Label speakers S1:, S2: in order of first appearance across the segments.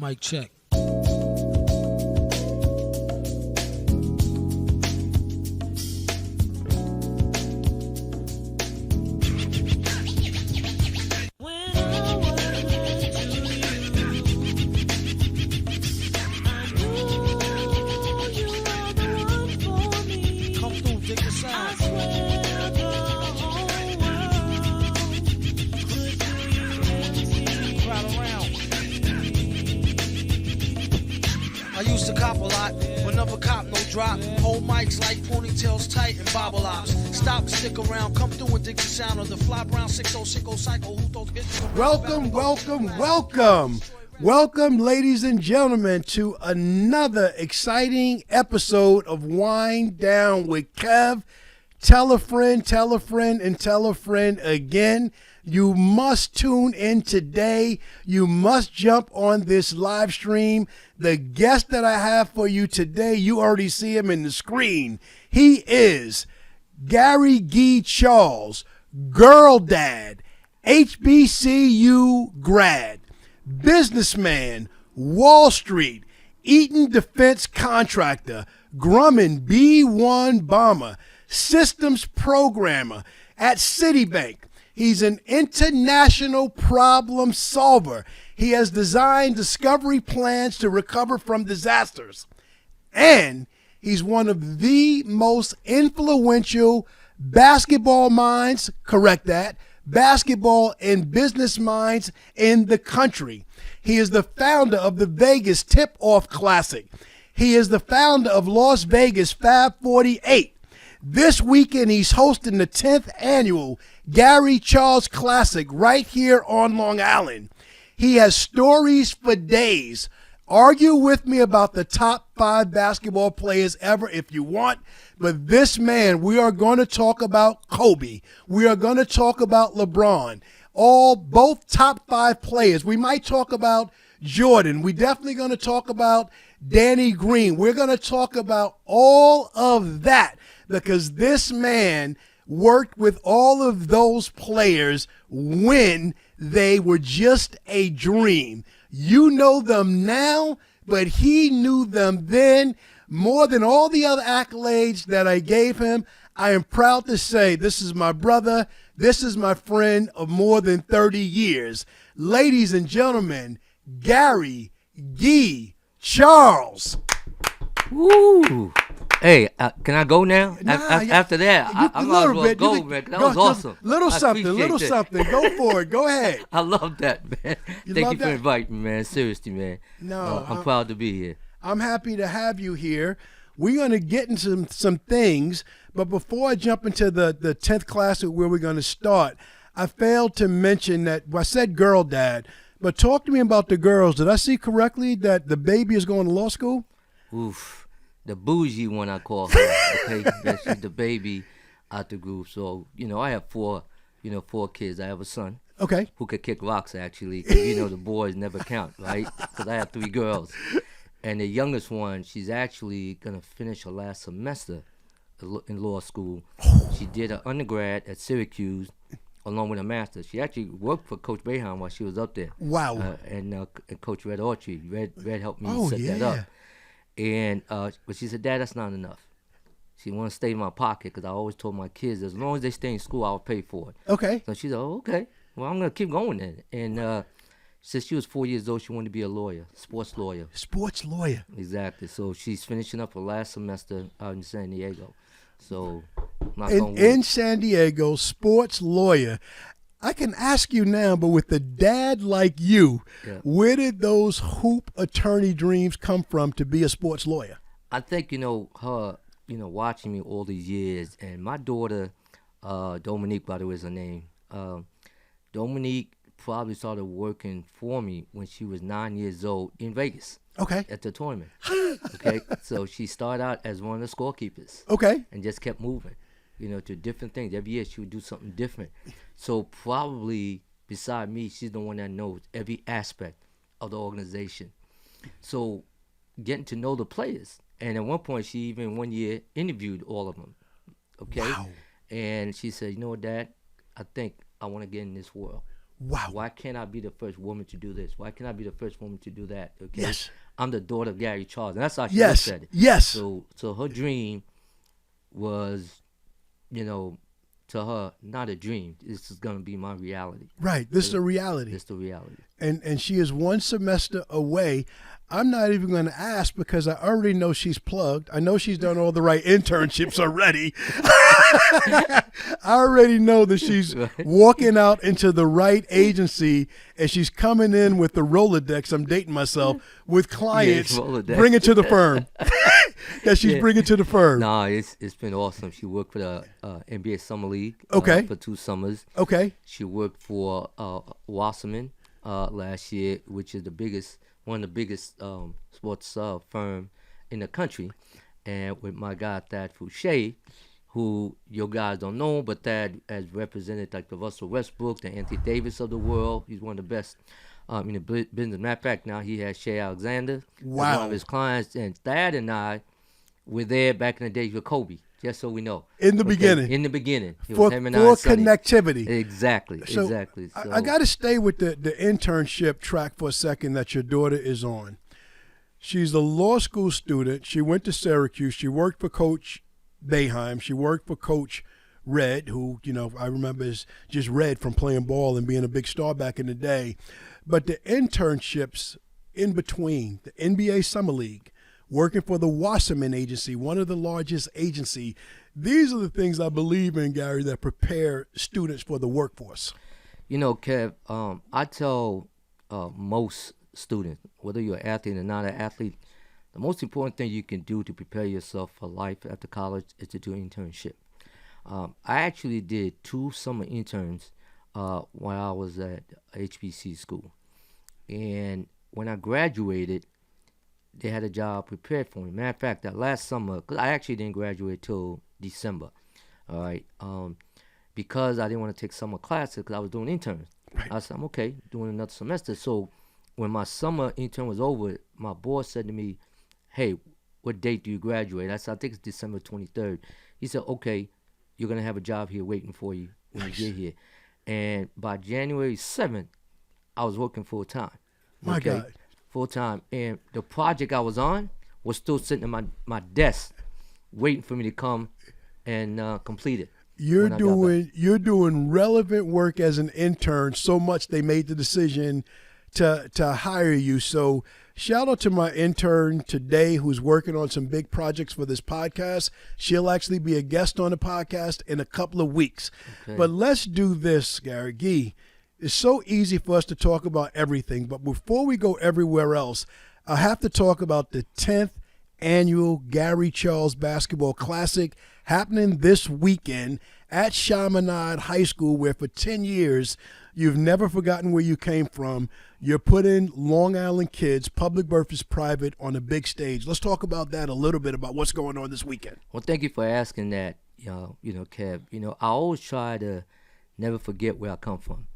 S1: Mic check. I used to cop a lot, but never cop no drop. Hold mics like ponytails tight and bobble ops. Stop, stick around, come through and dig the sound of the fly brown 6060 cycle. Who those hits?
S2: Welcome, ladies and gentlemen, to another exciting episode of Wind Down with Kev. Tell a friend, and tell a friend again. You must tune in today. You must jump on this live stream. The guest that I have for you today, you already see him in the screen. He is Gary G. Charles, girl dad, HBCU grad, businessman, Wall Street, Eaton defense contractor, Grumman B-1 bomber, systems programmer at Citibank. He's an international problem solver. He has designed discovery plans to recover from disasters. And he's one of the most influential basketball minds, correct that, basketball and business minds in the country. He is the founder of the Vegas Tip-Off Classic. He is the founder of Las Vegas Fab 48. This weekend, he's hosting the 10th annual Gary Charles Classic right here on Long Island. He has stories for days. Argue with me about the top 5 basketball players ever if you want. But this man, we are going to talk about Kobe. We are going to talk about LeBron. Both top 5 players. We might talk about Jordan. We're definitely going to talk about Danny Green. We're going to talk about all of that because this man worked with all of those players when they were just a dream. You know them now, but he knew them then more than all the other accolades that I gave him. I am proud to say this is my brother. This is my friend of more than 30 years. Ladies and gentlemen, Gary G. Charles.
S3: Woo! Hey, can I go now?
S2: Nah,
S3: After that, I'm going to go, man. That was awesome.
S2: Little something. Go for it. Go ahead.
S3: I love that, man. Thank you for inviting me, man. Seriously, man.
S2: No,
S3: I'm proud to be here.
S2: I'm happy to have you here. We're going to get into some things, but before I jump into the 10th classic where we're going to start, I failed to mention that I said girl dad, but talk to me about the girls. Did I see correctly that the baby is going to law school?
S3: Oof. The bougie one, I call her. Okay, she's the baby out the group. So, I have four kids. I have a son.
S2: Okay.
S3: Who could kick rocks, actually, because the boys never count, right? Because I have 3 girls. And the youngest one, she's actually going to finish her last semester in law school. She did an undergrad at Syracuse along with a master's. She actually worked for Coach Boeheim while she was up there.
S2: Wow.
S3: And Coach Red Autry. Red helped me set that up. And but she said, Dad, that's not enough. She want to stay in my pocket because I always told my kids, as long as they stay in school, I'll pay for it.
S2: Okay.
S3: So she said, okay. Well, I'm going to keep going then. And since she was 4 years old, she wanted to be a lawyer, sports lawyer.
S2: Sports lawyer.
S3: Exactly. So she's finishing up her last semester out in San Diego. So
S2: in San Diego, sports lawyer. I can ask you now, but with a dad like you, Where did those hoop attorney dreams come from to be a sports lawyer?
S3: I think, her, watching me all these years, and my daughter, Dominique, by the way, is her name. Dominique probably started working for me when she was 9 years old in Vegas.
S2: Okay.
S3: At the tournament. Okay. So she started out as one of the scorekeepers.
S2: Okay.
S3: And just kept moving, to different things. Every year she would do something different. So probably beside me, she's the one that knows every aspect of the organization. So getting to know the players. And at one point, she even one year interviewed all of them. Okay.
S2: Wow.
S3: And she said, Dad, I think I want to get in this world.
S2: Wow.
S3: Why can't I be the first woman to do this? Why can't I be the first woman to do that? Okay.
S2: Yes.
S3: I'm the daughter of Gary Charles, and that's how she
S2: Yes.
S3: looked at it.
S2: Yes.
S3: So her dream was, to her, not a dream. This is gonna be my reality.
S2: Right. This is a reality.
S3: It's the reality.
S2: And she is one semester away. I'm not even going to ask because I already know she's plugged. I know she's done all the right internships already. I already know that she's walking out into the right agency and she's coming in with the Rolodex. I'm dating myself with clients. Bring it to the firm. That she's bringing to the firm.
S3: Nah, it's been awesome. She worked for the NBA Summer League.
S2: Okay.
S3: For 2 summers.
S2: Okay.
S3: She worked for Wasserman last year, which is one of the biggest sports firm in the country, and with my guy Thad Fouché, who your guys don't know, but Thad has represented like the Russell Westbrook, the Anthony Davis of the world. He's one of the best in the business. Matter of fact, now he has Shea Alexander as one of his clients, and Thad and I were there back in the days with Kobe. Just so we know.
S2: In the beginning.
S3: In the beginning. It
S2: For
S3: was him and I, Sonny.
S2: connectivity.
S3: Exactly.
S2: So
S3: exactly. So,
S2: I got to stay with the internship track for a second that your daughter is on. She's a law school student. She went to Syracuse. She worked for Coach Boeheim. She worked for Coach Red, who, I remember is just Red from playing ball and being a big star back in the day. But the internships in between, the NBA Summer League, working for the Wasserman Agency, one of the largest agency. These are the things I believe in, Gary, that prepare students for the workforce.
S3: Kev, I tell most students, whether you're an athlete or not an athlete, the most important thing you can do to prepare yourself for life after college is to do an internship. I actually did 2 summer interns while I was at HBC school. And when I graduated, they had a job prepared for me. Matter of fact, that last summer, because I actually didn't graduate till December, all right, because I didn't want to take summer classes because I was doing interns.
S2: Right.
S3: I said, I'm okay, doing another semester. So when my summer intern was over, my boss said to me, hey, what date do you graduate? I said, I think it's December 23rd. He said, okay, you're going to have a job here waiting for you when you get here. And by January 7th, I was working full time.
S2: My God.
S3: Full time, and the project I was on was still sitting in my desk, waiting for me to come and complete it.
S2: You're doing relevant work as an intern so much they made the decision to hire you. So shout out to my intern today who's working on some big projects for this podcast. She'll actually be a guest on the podcast in a couple of weeks. Okay. But let's do this, Gary Gee. It's so easy for us to talk about everything, but before we go everywhere else, I have to talk about the 10th annual Gary Charles Basketball Classic happening this weekend at Chaminade High School, where for 10 years you've never forgotten where you came from. You're putting Long Island kids, public versus private, on a big stage. Let's talk about that a little bit, about what's going on this weekend.
S3: Well, thank you for asking that, Kev. I always try to never forget where I come from.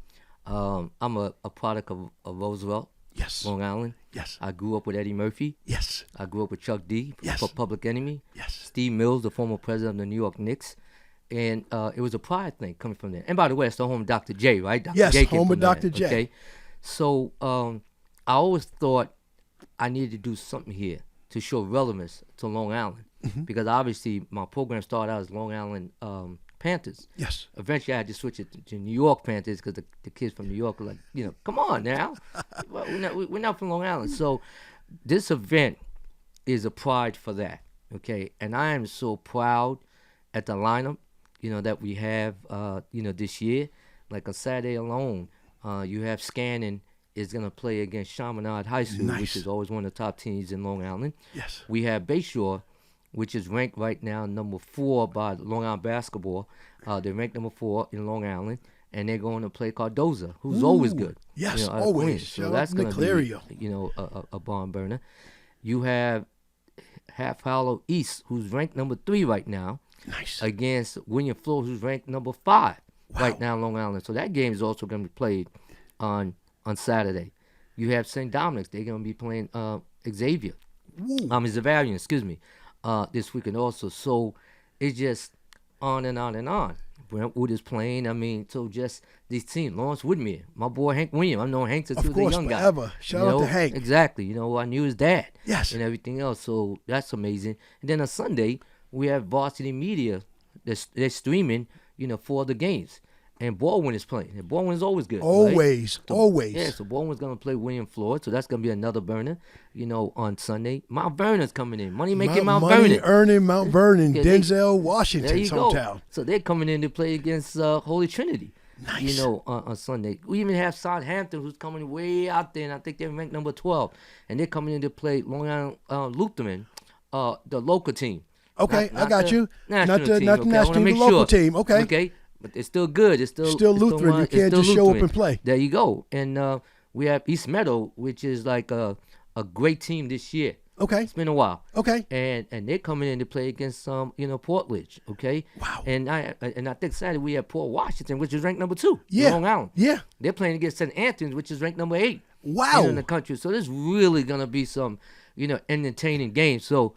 S3: I'm a product of Roosevelt,
S2: yes,
S3: Long Island.
S2: Yes.
S3: I grew up with Eddie Murphy.
S2: Yes.
S3: I grew up with Chuck D,
S2: yes,
S3: for Public Enemy.
S2: Yes.
S3: Steve Mills, the former president of the New York Knicks. And it was a pride thing coming from there. And by the way, it's the home of Dr. J, right? Dr.
S2: Yes,
S3: J
S2: home of Dr. J.
S3: Okay? So I always thought I needed to do something here to show relevance to Long Island. Mm-hmm. Because obviously my program started out as Long Island Panthers.
S2: Yes.
S3: Eventually, I had to switch it to New York Panthers because the kids from New York were like, come on now. we're not from Long Island. So this event is a pride for that, okay? And I am so proud at the lineup, that we have, this year. Like on Saturday alone, you have Scannon is going to play against Chaminade High School,
S2: nice,
S3: which is always one of the top teams in Long Island.
S2: Yes.
S3: We have Bayshore, which is ranked right now number 4 by Long Island Basketball. They're ranked number 4 in Long Island, and they're going to play Cardoza, who's always good.
S2: Yes, always.
S3: So that's going to be, a barn burner. You have Half Hollow East, who's ranked number 3 right now,
S2: nice,
S3: against William Flores, who's ranked number 5 right now in Long Island. So that game is also going to be played on Saturday. You have St. Dominic's. They're going to be playing Xavier. Zavarian, excuse me. This weekend also. So it's just on and on and on. Brentwood is playing. I mean, so just these teams. Lawrence Woodmere, my boy Hank Williams. I've known Hank since he was a young guy.
S2: Forever. Shout out to Hank.
S3: Exactly. I knew his dad.
S2: Yes.
S3: And everything else. So that's amazing. And then on Sunday, we have varsity media. They're streaming, for the games. And Baldwin is playing. And Baldwin is always good.
S2: Always.
S3: Right?
S2: Always.
S3: Yeah, so Baldwin's going to play William Floyd. So that's going to be another burner, on Sunday. Mount Vernon's coming in. Money making Mount Vernon.
S2: Money earning Mount Vernon. Denzel
S3: There
S2: Washington's
S3: you go.
S2: hometown.
S3: So they're coming in to play against Holy Trinity.
S2: Nice.
S3: On Sunday. We even have Southampton, who's coming way out there, and I think they're ranked number 12. And they're coming in to play Long Island Lutheran, the local team.
S2: Okay,
S3: Not
S2: I got you.
S3: National
S2: Not the
S3: team,
S2: national team, the
S3: make
S2: local
S3: sure.
S2: team. Okay.
S3: Okay. But it's still good. It's still
S2: Lutheran. You can't just show up and play.
S3: There you go. And we have East Meadow, which is like a great team this year.
S2: Okay.
S3: It's been a while.
S2: Okay.
S3: And they're coming in to play against Portledge. Okay.
S2: Wow.
S3: And I think Saturday we have Port Washington, which is ranked number 2.
S2: Yeah.
S3: Long Island.
S2: Yeah.
S3: They're playing against St. Anthony's, which is ranked number 8.
S2: Wow.
S3: In the country. So there's really gonna be some, entertaining games. So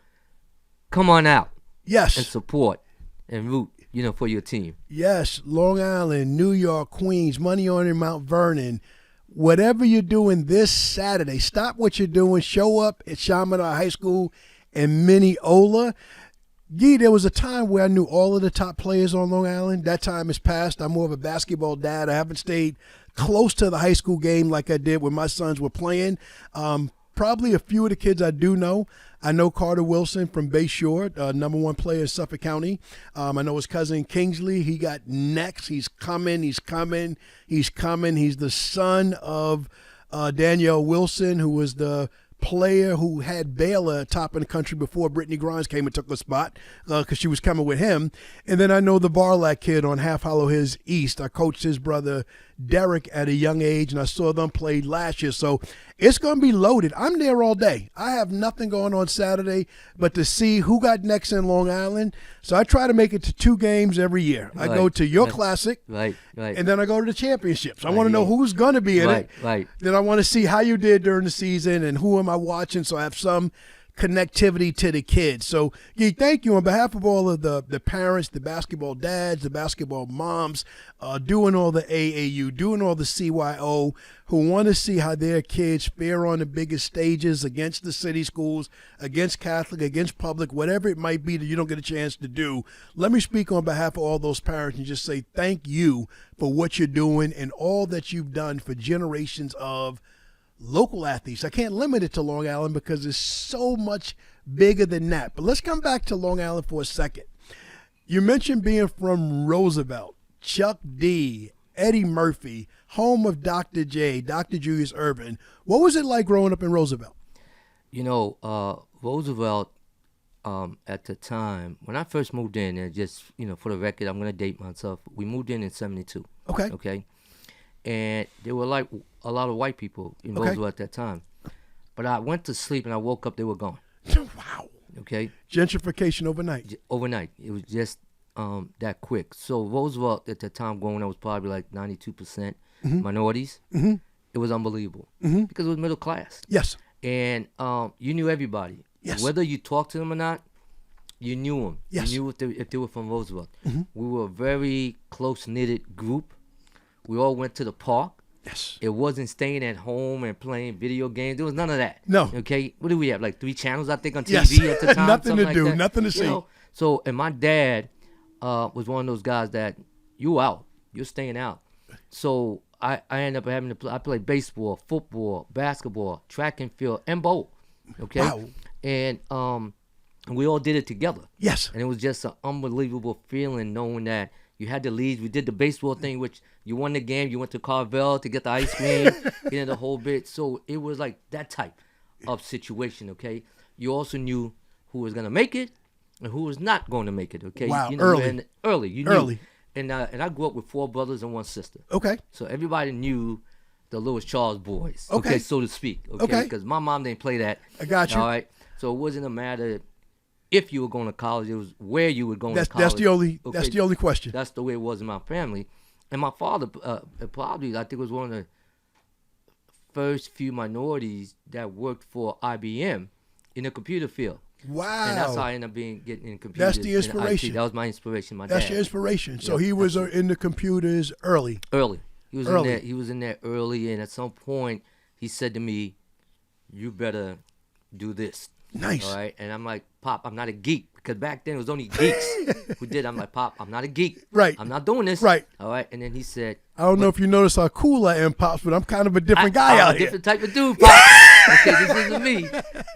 S3: come on out and
S2: Yes.
S3: support and root, for your team.
S2: Yes. Long Island, New York, Queens, money earning Mount Vernon. Whatever you're doing this Saturday, stop what you're doing. Show up at Chaminade High School in Mineola. Gee, there was a time where I knew all of the top players on Long Island. That time has passed. I'm more of a basketball dad. I haven't stayed close to the high school game like I did when my sons were playing. Probably a few of the kids I do know. I know Carter Wilson from Bay Shore, number 1 player in Suffolk County. I know his cousin Kingsley. He got next. He's coming. He's the son of Danielle Wilson, who was the player who had Baylor top in the country before Brittany Grimes came and took the spot because she was coming with him. And then I know the Barlack kid on Half Hollow Hills East. I coached his brother Derek at a young age, and I saw them play last year. So it's going to be loaded. I'm there all day. I have nothing going on Saturday but to see who got next in Long Island. So I try to make it to 2 games every year. I go to your classic,
S3: Right.
S2: and then I go to the championships. I want to know who's going to be in it.
S3: Right.
S2: Then I want to see how you did during the season and who am I watching, so I have some connectivity to the kids. So, thank you on behalf of all of the parents, the basketball dads, the basketball moms, doing all the AAU, doing all the CYO, who want to see how their kids fare on the biggest stages against the city schools, against Catholic, against public, whatever it might be that you don't get a chance to do. Let me speak on behalf of all those parents and just say thank you for what you're doing and all that you've done for generations of local athletes. I can't limit it to Long Island because it's so much bigger than that. But let's come back to Long Island for a second. You mentioned being from Roosevelt, Chuck D, Eddie Murphy, home of Dr. J, Dr. Julius Erving. What was it like growing up in Roosevelt?
S3: Roosevelt, at the time, when I first moved in, and just, for the record, I'm going to date myself. We moved in 72.
S2: Okay.
S3: Okay. And there were like a lot of white people in
S2: Okay.
S3: Roosevelt at that time. But I went to sleep and I woke up, they were gone.
S2: Wow.
S3: Okay.
S2: Gentrification overnight.
S3: Overnight. It was just that quick. So Roosevelt at the time growing up was probably like 92% minorities. Mm-hmm. It was unbelievable because it was middle class.
S2: Yes.
S3: And you knew everybody.
S2: Yes.
S3: Whether you talked to them or not, you knew them.
S2: Yes.
S3: You knew if they were from Roosevelt. We were a very close-knitted group. We all went to the park.
S2: Yes.
S3: It wasn't staying at home and playing video games. There was none of that.
S2: No.
S3: Okay. What do we have? Like 3 channels, I think, on TV
S2: Yes.
S3: at the time.
S2: Nothing to
S3: like
S2: do,
S3: that.
S2: nothing to see.
S3: So, and my dad was one of those guys that you out, you're staying out. So I ended up having to play. I played baseball, football, basketball, track and field, and bowl. Okay.
S2: Wow.
S3: And we all did it together.
S2: Yes.
S3: And it was just an unbelievable feeling knowing that you had the leads. We did the baseball thing, which you won the game. You went to Carvel to get the ice cream, the whole bit. So it was like that type of situation, okay? You also knew who was going to make it and who was not going to make it, okay?
S2: Wow,
S3: early. You knew.
S2: Early.
S3: And I grew up with 4 brothers and 1 sister.
S2: Okay.
S3: So everybody knew the Lewis Charles boys,
S2: Okay.
S3: so to speak,
S2: Okay.
S3: Because my mom didn't play that.
S2: I got you.
S3: All right? So it wasn't a matter if you were going to college, it was where you were going to college.
S2: That's the only
S3: Okay.
S2: that's the only question.
S3: That's the way it was in my family. And my father probably, I think, was one of the first few minorities that worked for IBM in the computer field.
S2: Wow.
S3: And that's how I ended up getting in computers.
S2: That's the
S3: and
S2: inspiration.
S3: IT. That was my inspiration. My
S2: That's
S3: dad.
S2: your inspiration. So
S3: Yep,
S2: he was in the computers early.
S3: Early. He was
S2: Early.
S3: in there. He was in there early, and at some point, he said to me, "You better do this."
S2: Nice.
S3: All right. And I'm like, "Pop, I'm not a geek." Because back then it was only geeks who did. I'm like, "Pop, I'm not a geek.
S2: Right.
S3: I'm not doing this."
S2: Right.
S3: All right. And then he said,
S2: I don't know if you notice how cool I am, Pops, but I'm kind of a different guy
S3: I'm
S2: out
S3: a
S2: here.
S3: different type of dude, Pop. Okay, this isn't me.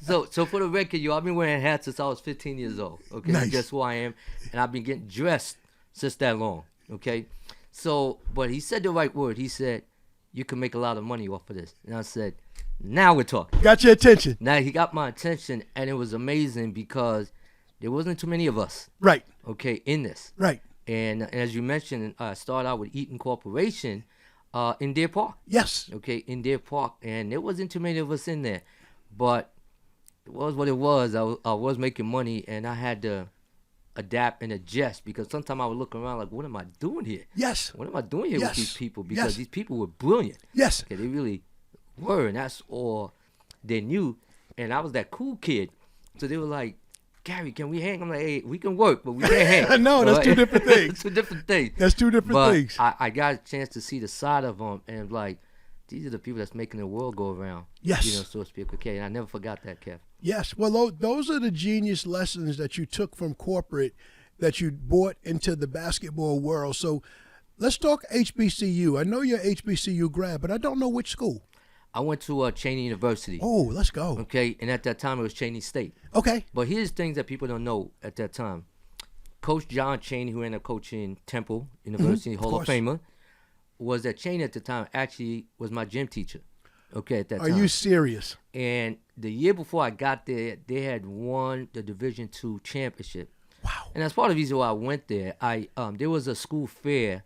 S3: So for the record, I've been wearing hats since I was 15 years old. Okay,
S2: Nice.
S3: That's who I am, and I've been getting dressed since that long. Okay, so but he said the right word. He said, "You can make a lot of money off of this," and I said, "Now we're talking."
S2: Got your attention.
S3: Now he got my attention, and it was amazing because there wasn't too many of us.
S2: Right.
S3: Okay, in this.
S2: Right.
S3: And as you mentioned, I started out with Eaton Corporation in Deer Park.
S2: Yes.
S3: Okay, in Deer Park, and there wasn't too many of us in there, but it was what it was. I was making money, and I had to adapt and adjust because sometimes I would look around like, what am I doing here?
S2: Yes.
S3: What am I doing here
S2: Yes.
S3: with these people? Because
S2: Yes.
S3: these people were brilliant.
S2: Yes.
S3: Okay, they really were, and that's all they knew. And I was that cool kid, so they were like, "Gary, can we hang?" I'm like, "Hey, we can work, but we can't hang."
S2: No, that's
S3: All
S2: two different things.
S3: Two different things.
S2: That's two different
S3: But
S2: things.
S3: I got a chance to see the side of them, and like, these are the people that's making the world go around.
S2: Yes.
S3: So to speak. Okay, and I never forgot that, Kev.
S2: Yes. Well, those are the genius lessons that you took from corporate that you brought into the basketball world. So let's talk HBCU. I know you're HBCU grad, but I don't know which school.
S3: I went to Cheney University.
S2: Oh, let's go.
S3: Okay, and at that time it was Cheney State.
S2: Okay.
S3: But here's things that people don't know at that time. Coach John Cheney, who ended up coaching Temple University, Hall of
S2: course.
S3: Famer, was at Cheney at the time. Actually, was my gym teacher. Okay, at that
S2: Are
S3: time.
S2: you serious?
S3: And the year before I got there, they had won the Division II championship.
S2: Wow.
S3: And as part of the reason why I went there, there was a school fair,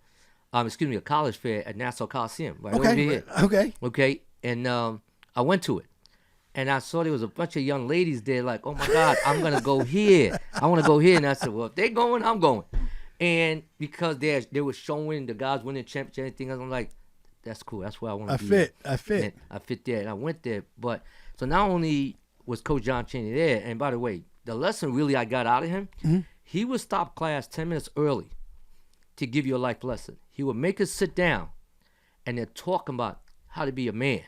S3: a college fair at Nassau Coliseum, right over
S2: Okay.
S3: here.
S2: Okay.
S3: Okay, and I went to it, and I saw there was a bunch of young ladies there. Like, oh my God, I'm gonna go here. I want to go here. And I said, well, if they're going, I'm going. And because they were showing the guys winning championship, and everything else, I'm like, that's cool. That's where I want to be.
S2: I fit.
S3: And I fit there, and I went there. But so not only was Coach John Cheney there, and by the way, the lesson really I got out of him, he would stop class 10 minutes early to give you a life lesson. He would make us sit down, and they're talking about how to be a man,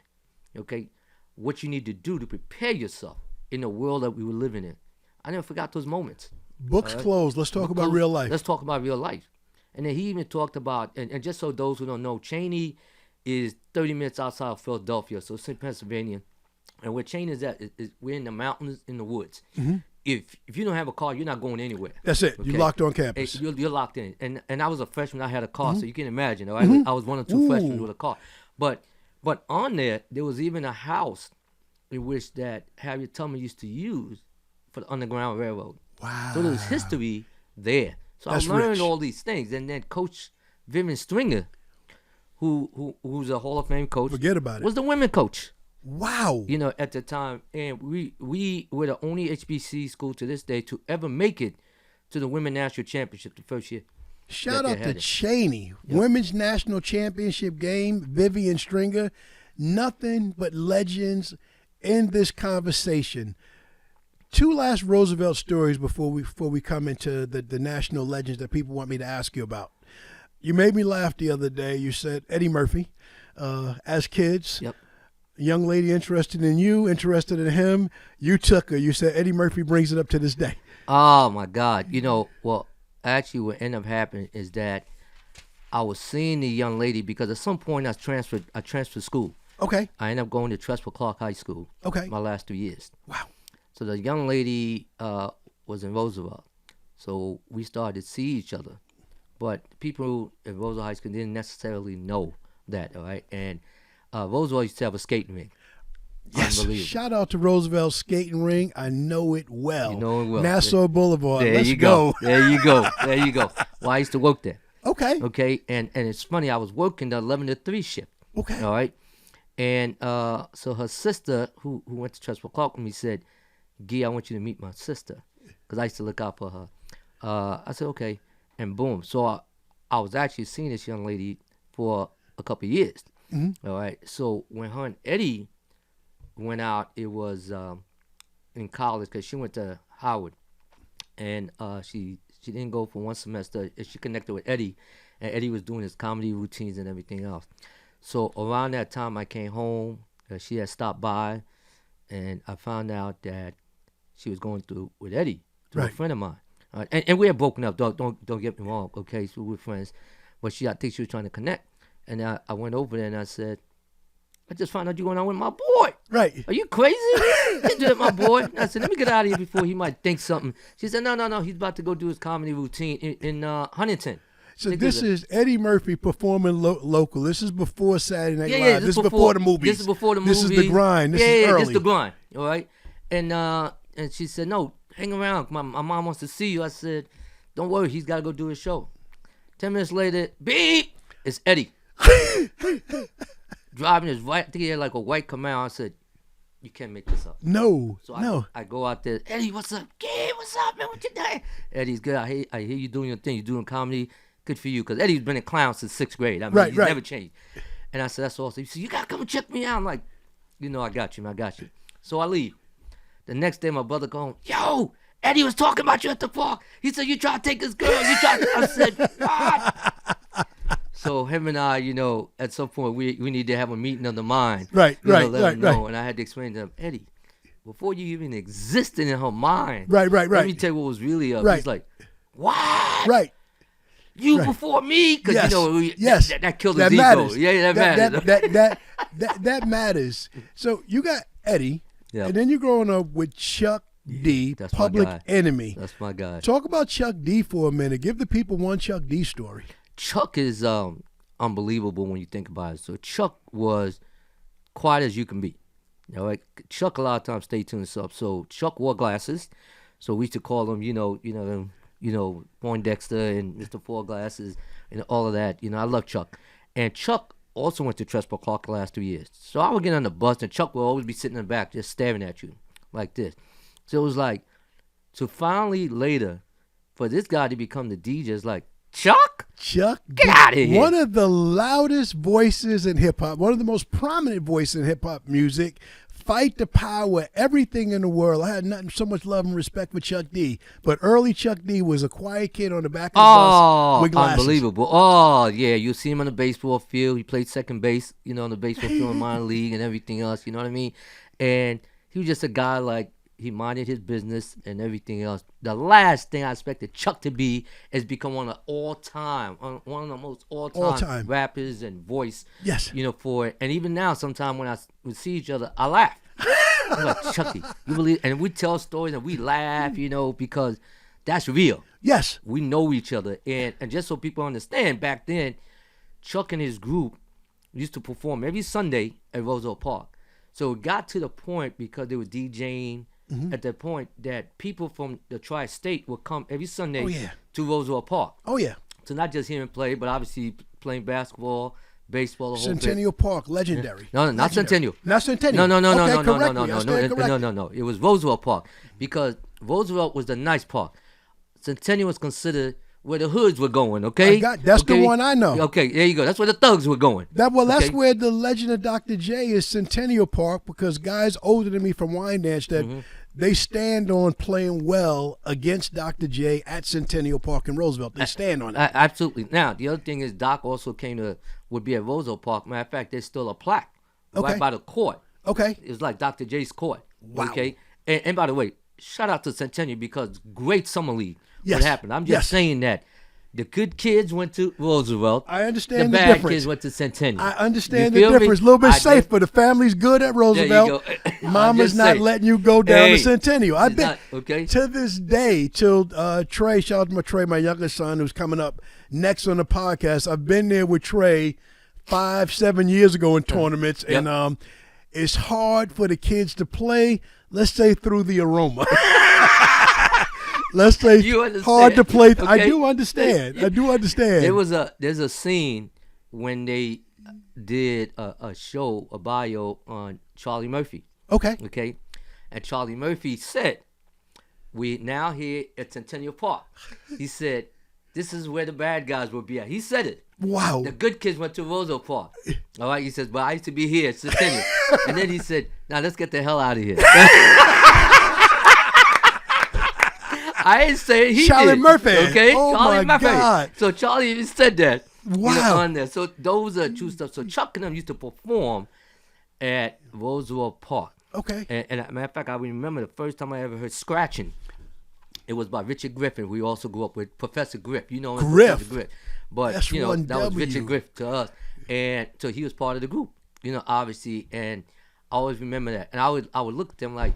S3: okay? What you need to do to prepare yourself in the world that we were living in. I never forgot those moments.
S2: Books closed. Let's talk about real life.
S3: Let's talk about real life. And then he even talked about, and just so those who don't know, Cheney is 30 minutes outside of Philadelphia, so it's in Pennsylvania. And where Cheney is at, is we're in the mountains, in the woods. If you don't have a car, you're not going anywhere.
S2: That's it.
S3: Okay?
S2: You locked on campus.
S3: You're locked in. And I was a freshman. I had a car, so you can imagine. All right? I was one or two freshmen with a car. But on there was even a house in which that Harriet Tubman used to use for the Underground Railroad.
S2: Wow.
S3: So there was history there. So
S2: That's
S3: I learned
S2: rich.
S3: all these things. And then Coach Vivian Stringer, who's a Hall of Fame coach,
S2: Forget about it.
S3: was the women coach.
S2: Wow.
S3: At the time, and we were the only HBC school to this day to ever make it to the Women National Championship the first year.
S2: Shout
S3: that they
S2: out to
S3: had it.
S2: Cheney. Women's National Championship game, Vivian Stringer. Nothing but legends in this conversation. Two last Roosevelt stories before we come into the national legends that people want me to ask you about. You made me laugh the other day. You said Eddie Murphy, as kids.
S3: Yep.
S2: A young lady interested in you, interested in him. You took her. You said Eddie Murphy brings it up to this day.
S3: Oh my God! Well, actually, what ended up happening is that I was seeing the young lady because at some point I transferred school.
S2: Okay.
S3: I ended up going to Tresper Clark High School.
S2: Okay.
S3: My last 2 years.
S2: Wow.
S3: So the young lady was in Roosevelt. So we started to see each other. But people in Roosevelt High School didn't necessarily know that, all right? And Roosevelt used to have a skating rink.
S2: Yes.
S3: Unbelievable.
S2: Shout out to Roosevelt Skating Ring. I know it well.
S3: You know it well.
S2: Nassau Boulevard.
S3: There
S2: Let's
S3: you go.
S2: go.
S3: There you go. There you go. Well, I used to work there.
S2: Okay.
S3: Okay. And it's funny, I was working the 11 to 3 shift.
S2: Okay.
S3: All right. And so her sister, who went to Tresper Clark with me, said, Gee, I want you to meet my sister. Because I used to look out for her. I said, okay. And boom. So I was actually seeing this young lady for a couple of years. All right. So when her and Eddie went out, it was in college because she went to Howard, and she didn't go for one semester. And she connected with Eddie, and Eddie was doing his comedy routines and everything else. So around that time, I came home. She had stopped by, and I found out that she was going through with Eddie, through a friend of mine. And we had broken up. Don't get me wrong. Okay, so we were friends, but I think she was trying to connect. And I went over there and I said, I just found out you're going out with my boy.
S2: Right.
S3: Are you crazy? Can't do that, my boy. And I said, let me get out of here before he might think something. She said, no. He's about to go do his comedy routine in Huntington.
S2: So this is Eddie Murphy performing local. This is before Saturday Night Live.
S3: Yeah,
S2: this is before the movies.
S3: This is before the movies.
S2: This is the grind. This is early.
S3: This is the grind. All right. And she said, no, hang around. My mom wants to see you. I said, don't worry. He's got to go do his show. 10 minutes later, beep, it's Eddie. Driving his white, I think he had like a white Camaro. I said, you can't make this up.
S2: No.
S3: I go out there, Eddie, what's up? Kid, what's up, man? What you doing? Eddie's good. I hear you doing your thing. You're doing comedy. Good for you. Because Eddie's been a clown since 6th grade. I mean, he's never changed. And I said, that's awesome. He said, you got to come and check me out. I'm like, I got you, man. I got you. So I leave. The next day, my brother goes, yo, Eddie was talking about you at the park. He said, you try to take his girl. I said, what? So him and I, at some point, we need to have a meeting of the mind.
S2: Right.
S3: And I had to explain to him, Eddie, before you even existed in her mind.
S2: Right.
S3: Let me tell you what was really up. He's like, what?
S2: Right.
S3: You before me? Because,
S2: yes.
S3: that killed
S2: his
S3: ego.
S2: Matters.
S3: Yeah, that matters.
S2: That matters. So you got Eddie,
S3: yep.
S2: and then you're growing up with Chuck D,
S3: That's
S2: Public
S3: my guy.
S2: Enemy.
S3: That's my guy.
S2: Talk about Chuck D for a minute. Give the people one Chuck D story.
S3: Chuck is unbelievable when you think about it. So Chuck was quiet as you can be. Chuck a lot of times stayed to himself. So Chuck wore glasses. So we used to call him, Poindexter and Mr. Four Glasses and all of that. I love Chuck. And Chuck also went to Trespass Clark the last 2 years. So I would get on the bus and Chuck would always be sitting in the back just staring at you like this. So it was like, so finally later, for this guy to become the DJ is like, Chuck, get out of here.
S2: One of the loudest voices in hip-hop, one of the most prominent voices in hip-hop music, fight the power, everything in the world. I had nothing so much love and respect for Chuck D. But early Chuck D was a quiet kid on the back of the bus with glasses.
S3: Unbelievable. Oh, yeah, you see him on the baseball field. He played second base, on the baseball field in minor league and everything else, you know what I mean? And he was just a guy like, he minded his business and everything else. The last thing I expected Chuck to be is become one of the most all-time rappers and voice.
S2: Yes.
S3: For it. And even now, sometimes when we see each other, I laugh. I'm like, Chucky, you believe? And we tell stories and we laugh, because that's real.
S2: Yes.
S3: We know each other. And just so people understand, back then, Chuck and his group used to perform every Sunday at Roosevelt Park. So it got to the point, because they were DJing, at that point, that people from the tri-state would come every Sunday to Roosevelt Park.
S2: Oh, yeah.
S3: So not just hear him play, but obviously playing basketball, baseball, the whole
S2: Centennial Park, legendary.
S3: No, not Centennial.
S2: Not Centennial.
S3: No.
S2: Okay,
S3: No. It was Roosevelt Park, because Roosevelt was the nice park. Centennial was considered where the hoods were going, okay?
S2: That's the one I know.
S3: Okay, there you go. That's where the thugs were going.
S2: That's where the legend of Dr. J is, Centennial Park, because guys older than me from Wyandanch that they stand on playing well against Dr. J at Centennial Park in Roosevelt. They stand on it.
S3: Absolutely. Now, the other thing is Doc also would be at Roosevelt Park. Matter of fact, there's still a plaque right by the court.
S2: Okay.
S3: It was like Dr. J's court.
S2: Wow.
S3: Okay. And by the way, shout out to Centennial, because great summer league.
S2: Yes.
S3: What happened? I'm just saying that the good kids went to Roosevelt.
S2: I understand the
S3: bad
S2: difference.
S3: Kids went to Centennial.
S2: I understand the
S3: feel me?
S2: difference. A little bit safer. The family's good at Roosevelt.
S3: There you go.
S2: Mama's not letting you go down to Centennial. I bet.
S3: Okay.
S2: To this day, till Trey, shout out to Trey, my youngest son, who's coming up next on the podcast. I've been there with Trey 5-7 years ago in tournaments, and it's hard for the kids to play. Let's say through the aroma. Let's say hard to play. Okay. I do understand.
S3: There's a scene when they did a show, a bio on Charlie Murphy.
S2: Okay.
S3: And Charlie Murphy said, "We now here at Centennial Park." He said, "This is where the bad guys will be at." He said it.
S2: Wow.
S3: The good kids went to Roosevelt Park. All right. He says, "But I used to be here at Centennial." And then he said, "Now let's get the hell out of here." I ain't saying he
S2: Charlie
S3: did.
S2: Murphy.
S3: Okay,
S2: Oh,
S3: Charlie
S2: my
S3: Murphy.
S2: God.
S3: So Charlie even said that.
S2: Wow.
S3: On there. So those are true stuff. So Chuck and them used to perform at Roosevelt Park.
S2: Okay.
S3: And as a matter of fact, I remember the first time I ever heard scratching. It was by Richard Griffin. We also grew up with Professor Griff. You know him,
S2: Griff.
S3: Professor Griff. But
S2: S1W.
S3: that was Richard Griff to us. And so he was part of the group. Obviously. And I always remember that. And I would look at them like,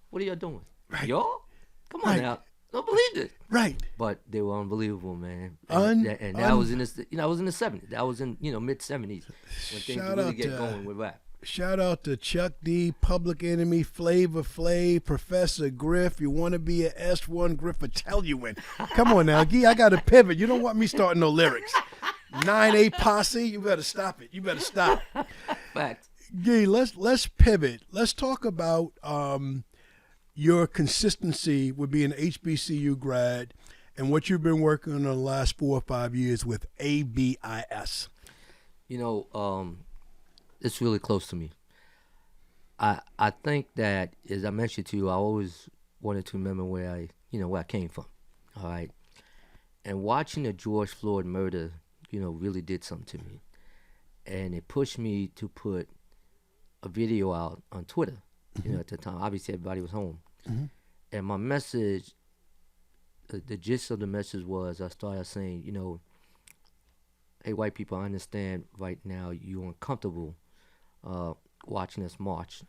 S3: what are y'all doing?
S2: Right.
S3: Y'all? Come on
S2: Right.
S3: now. Don't believe this.
S2: Right.
S3: But they were unbelievable, man. And that was in the, I was in the 70s. That was in, mid 70s when things
S2: Shout
S3: really
S2: out
S3: get
S2: to-
S3: going with rap.
S2: Shout out to Chuck D, Public Enemy, Flavor Flav, Professor Griff. You want to be an S1 Griff Italian. Come on now, Gee, I got to pivot. You don't want me starting no lyrics. 9A Posse, you better stop it. You better stop.
S3: Facts.
S2: Gee, let's pivot. Let's talk about your consistency with being an HBCU grad and what you've been working on the last 4 or 5 years with ABIS.
S3: It's really close to me. I think that, as I mentioned to you, I always wanted to remember where I came from. All right. And watching the George Floyd murder, really did something to me. And it pushed me to put a video out on Twitter, at the time. Obviously, everybody was home.
S2: Mm-hmm.
S3: And my message, the gist of the message was, I started saying, hey, white people, I understand right now you're uncomfortable watching us march.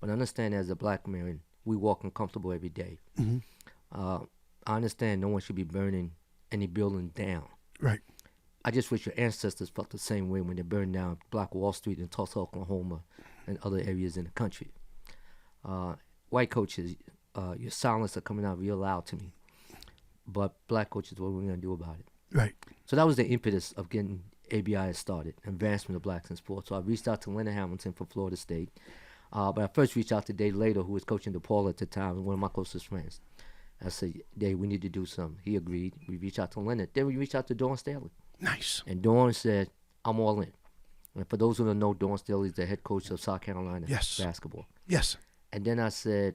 S3: But understand, as a black man, we walk uncomfortable every day.
S2: Mm-hmm.
S3: I understand no one should be burning any building down.
S2: Right.
S3: I just wish your ancestors felt the same way when they burned down Black Wall Street in Tulsa, Oklahoma, and other areas in the country. White coaches, your silence are coming out real loud to me. But black coaches, what are we going to do about it?
S2: Right.
S3: So that was the impetus of getting ABIS started, Advancement of Blacks in Sports. So I reached out to Leonard Hamilton from Florida State. But I first reached out to Dave Later, who was coaching DePaul at the time, and one of my closest friends. I said, Dave, we need to do something. He agreed. We reached out to Leonard. Then we reached out to Dawn Staley.
S2: Nice.
S3: And Dawn said, I'm all in. And for those who don't know, Dawn Staley is the head coach of South Carolina basketball.
S2: Yes.
S3: And then I said,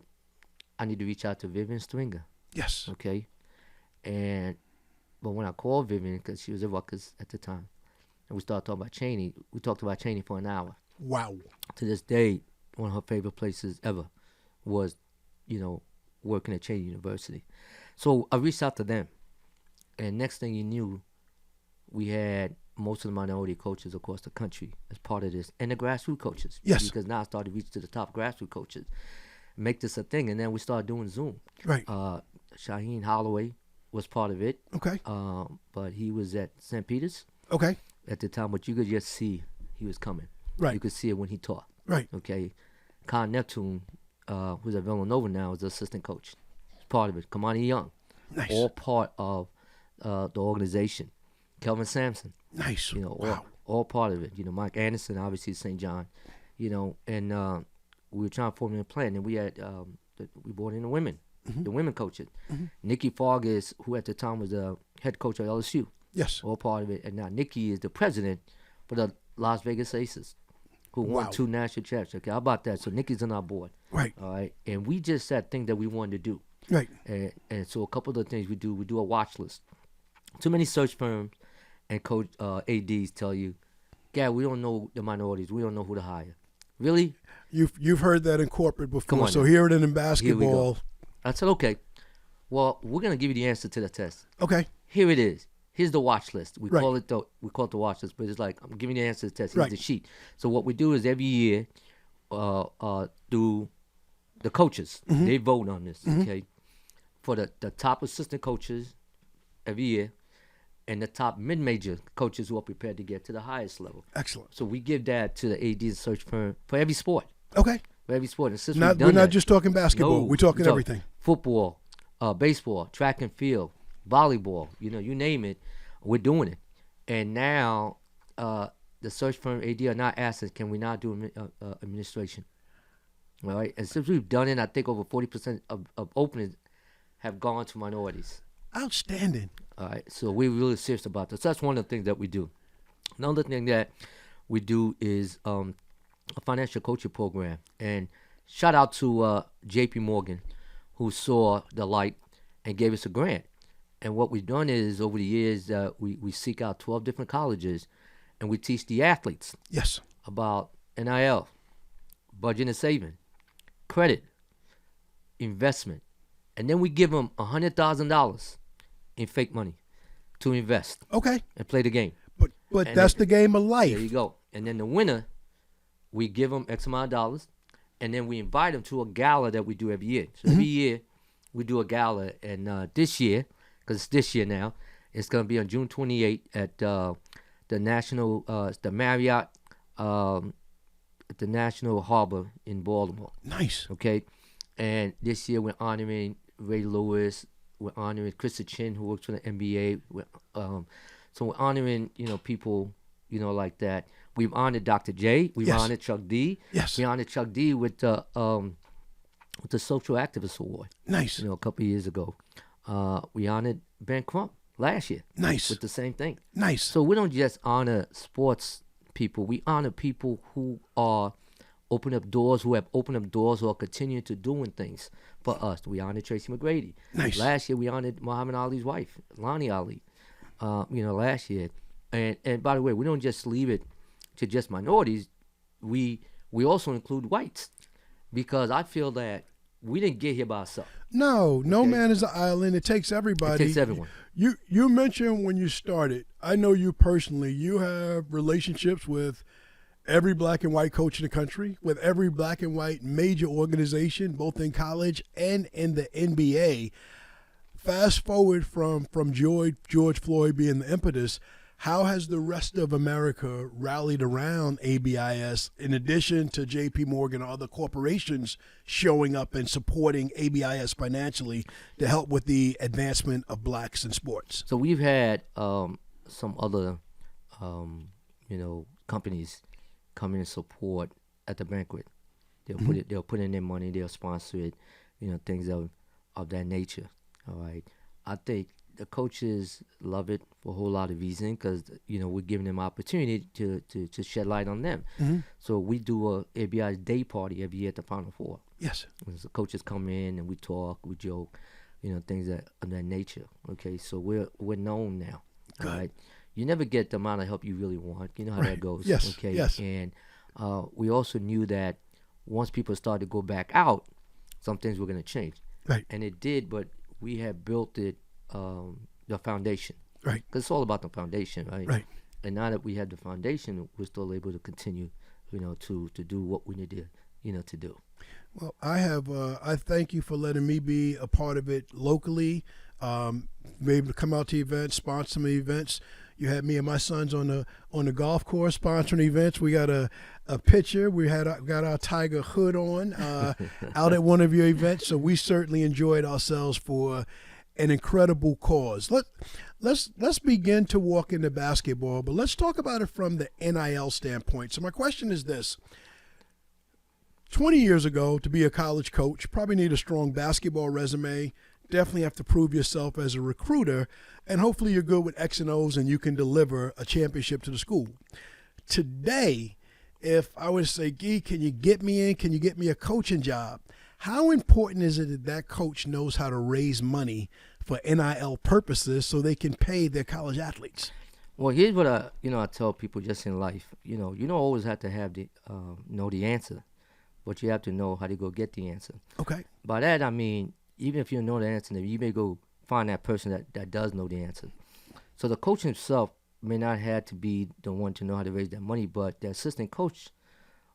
S3: I need to reach out to Vivian Stringer.
S2: Yes.
S3: Okay? But when I called Vivian, because she was at Rutgers at the time, and we started talking about Cheney, we talked about Cheney for an hour.
S2: Wow.
S3: To this day, one of her favorite places ever was, working at Cheney University. So I reached out to them. And next thing you knew, we had most of the minority coaches across the country as part of this, and the grassroots coaches.
S2: Yes.
S3: Because now I started to reach to the top grassroots coaches, make this a thing, and then we started doing Zoom.
S2: Right.
S3: Shaheen Holloway was part of it.
S2: Okay.
S3: But he was at St. Peter's
S2: Okay.
S3: at the time, but you could just see he was coming.
S2: Right.
S3: You could see it when he taught.
S2: Right.
S3: Okay. Con Neptune, who's at Villanova now, is the assistant coach. He's part of it. Kamani Young,
S2: Nice.
S3: all part of the organization. Kelvin Sampson,
S2: Nice.
S3: all, all part of it. Mike Anderson, obviously St. John, and we were trying to formulate a plan. And we had we brought in the women, the women coaches. Nikki Fargas, who at the time was the head coach at LSU,
S2: Yes.
S3: all part of it. And now Nikki is the president for the Las Vegas Aces, who won
S2: Wow.
S3: 2 national championships. Okay, how about that? So Nikki's on our board.
S2: Right.
S3: All right, and we just said things that we wanted to do.
S2: Right.
S3: And so a couple of the things we do a watch list. Too many search firms and coach ADs tell you, yeah, we don't know the minorities. We don't know who to hire. Really?
S2: You've heard that in corporate before,
S3: Come on
S2: so
S3: now.
S2: hear it in
S3: Here we
S2: basketball.
S3: go. I said, okay. Well, we're gonna give you the answer to the test.
S2: Okay.
S3: Here it is. Here's the watch list. We
S2: Right.
S3: call it the watch list, but it's like I'm giving you the answer to the test. Here's
S2: Right.
S3: the sheet. So what we do is every year, do the coaches.
S2: Mm-hmm.
S3: They vote on this. Okay. For the top assistant coaches every year, and the top mid-major coaches who are prepared to get to the highest level.
S2: Excellent.
S3: So we give that to the AD search firm for every sport.
S2: Okay.
S3: For every sport. And since
S2: We're
S3: we've done
S2: not
S3: that,
S2: just talking basketball.
S3: no,
S2: We're talking
S3: we
S2: everything.
S3: Football, baseball, track and field, volleyball. You name it, we're doing it. And now the search firm AD are not asking, can we not do administration? All right. And since we've done it, I think over 40% of openings have gone to minorities.
S2: Outstanding.
S3: All right, so we're really serious about this. That's one of the things that we do. Another thing that we do is a financial coaching program. And shout out to J.P. Morgan, who saw the light and gave us a grant. And what we've done is, over the years, we seek out 12 different colleges, and we teach the athletes
S2: Yes.
S3: about NIL, budget and saving, credit, investment. And then we give them $100,000 in fake money to invest
S2: Okay.
S3: and play the game.
S2: But
S3: And
S2: that's
S3: it-
S2: the game of life.
S3: There you go. And then the winner, we give them X amount of dollars, and then we invite them to a gala that we do every year. So every year we do a gala, and this year, because it's this year now, it's going to be on June 28th at the National, the Marriott, at the National Harbor in Baltimore.
S2: Nice.
S3: Okay, and this year we're honoring Ray Lewis. We're honoring Krista Chin, who works for the NBA. So we're honoring, people, like that. We've honored Dr. J. We've
S2: Yes.
S3: honored Chuck D.
S2: Yes.
S3: We honored Chuck D with the Social Activist Award.
S2: Nice.
S3: A couple of years ago. We honored Ben Crump last year.
S2: Nice.
S3: With the same thing.
S2: Nice.
S3: So we don't just honor sports people. We honor people who are open up doors, who have opened up doors, or continue to doing things for us. We honored Tracy McGrady.
S2: Nice.
S3: Last year we honored Muhammad Ali's wife, Lonnie Ali. Last year. And by the way, we don't just leave it to just minorities. We also include whites, because I feel that we didn't get here by ourselves.
S2: No man is an island. It takes everybody.
S3: It takes everyone.
S2: You mentioned when you started, I know you personally, you have relationships with every black and white coach in the country, with every black and white major organization, both in college and in the NBA. Fast forward from George Floyd being the impetus, how has the rest of America rallied around ABIS, in addition to JP Morgan or other corporations showing up and supporting ABIS financially to help with the advancement of blacks in sports?
S3: So we've had some other, companies come in and support at the banquet. They'll put in their money. They'll sponsor it. Things of that nature. All right. I think the coaches love it for a whole lot of reasons, because we're giving them opportunity to shed light on them. So we do a ABI's day party every year at the Final Four.
S2: Yes.
S3: So coaches come in and we talk, we joke, things of that nature. Okay, so we're known now.
S2: Good.
S3: All right. You never get the amount of help you really want. You know how that goes.
S2: Yes.
S3: Okay.
S2: Yes.
S3: And we also knew that once people started to go back out, some things were going to change.
S2: Right.
S3: And it did, but we had built it, the foundation.
S2: Right.
S3: Because it's all about the foundation, right?
S2: Right.
S3: And now that we have the foundation, we're still able to continue, to do what we need to do.
S2: Well, I thank you for letting me be a part of it locally. Be able to come out to events, sponsor some events. You had me and my sons on the golf course sponsoring events. We got a picture. We got our Tiger hood on out at one of your events. So we certainly enjoyed ourselves for an incredible cause. Let's begin to walk into basketball, but let's talk about it from the NIL standpoint. So my question is this. 20 years ago, to be a college coach, probably need a strong basketball resume, definitely have to prove yourself as a recruiter, and hopefully you're good with X and O's and you can deliver a championship to the school. Today, if I were to say, Guy, can you get me in? Can you get me a coaching job? How important is it that coach knows how to raise money for NIL purposes so they can pay their college athletes?
S3: Well, here's what I tell people just in life. You don't always have to have know the answer, but you have to know how to go get the answer.
S2: Okay.
S3: By that I mean, even if you know the answer, you may go find that person that does know the answer. So the coach himself may not have to be the one to know how to raise that money, but the assistant coach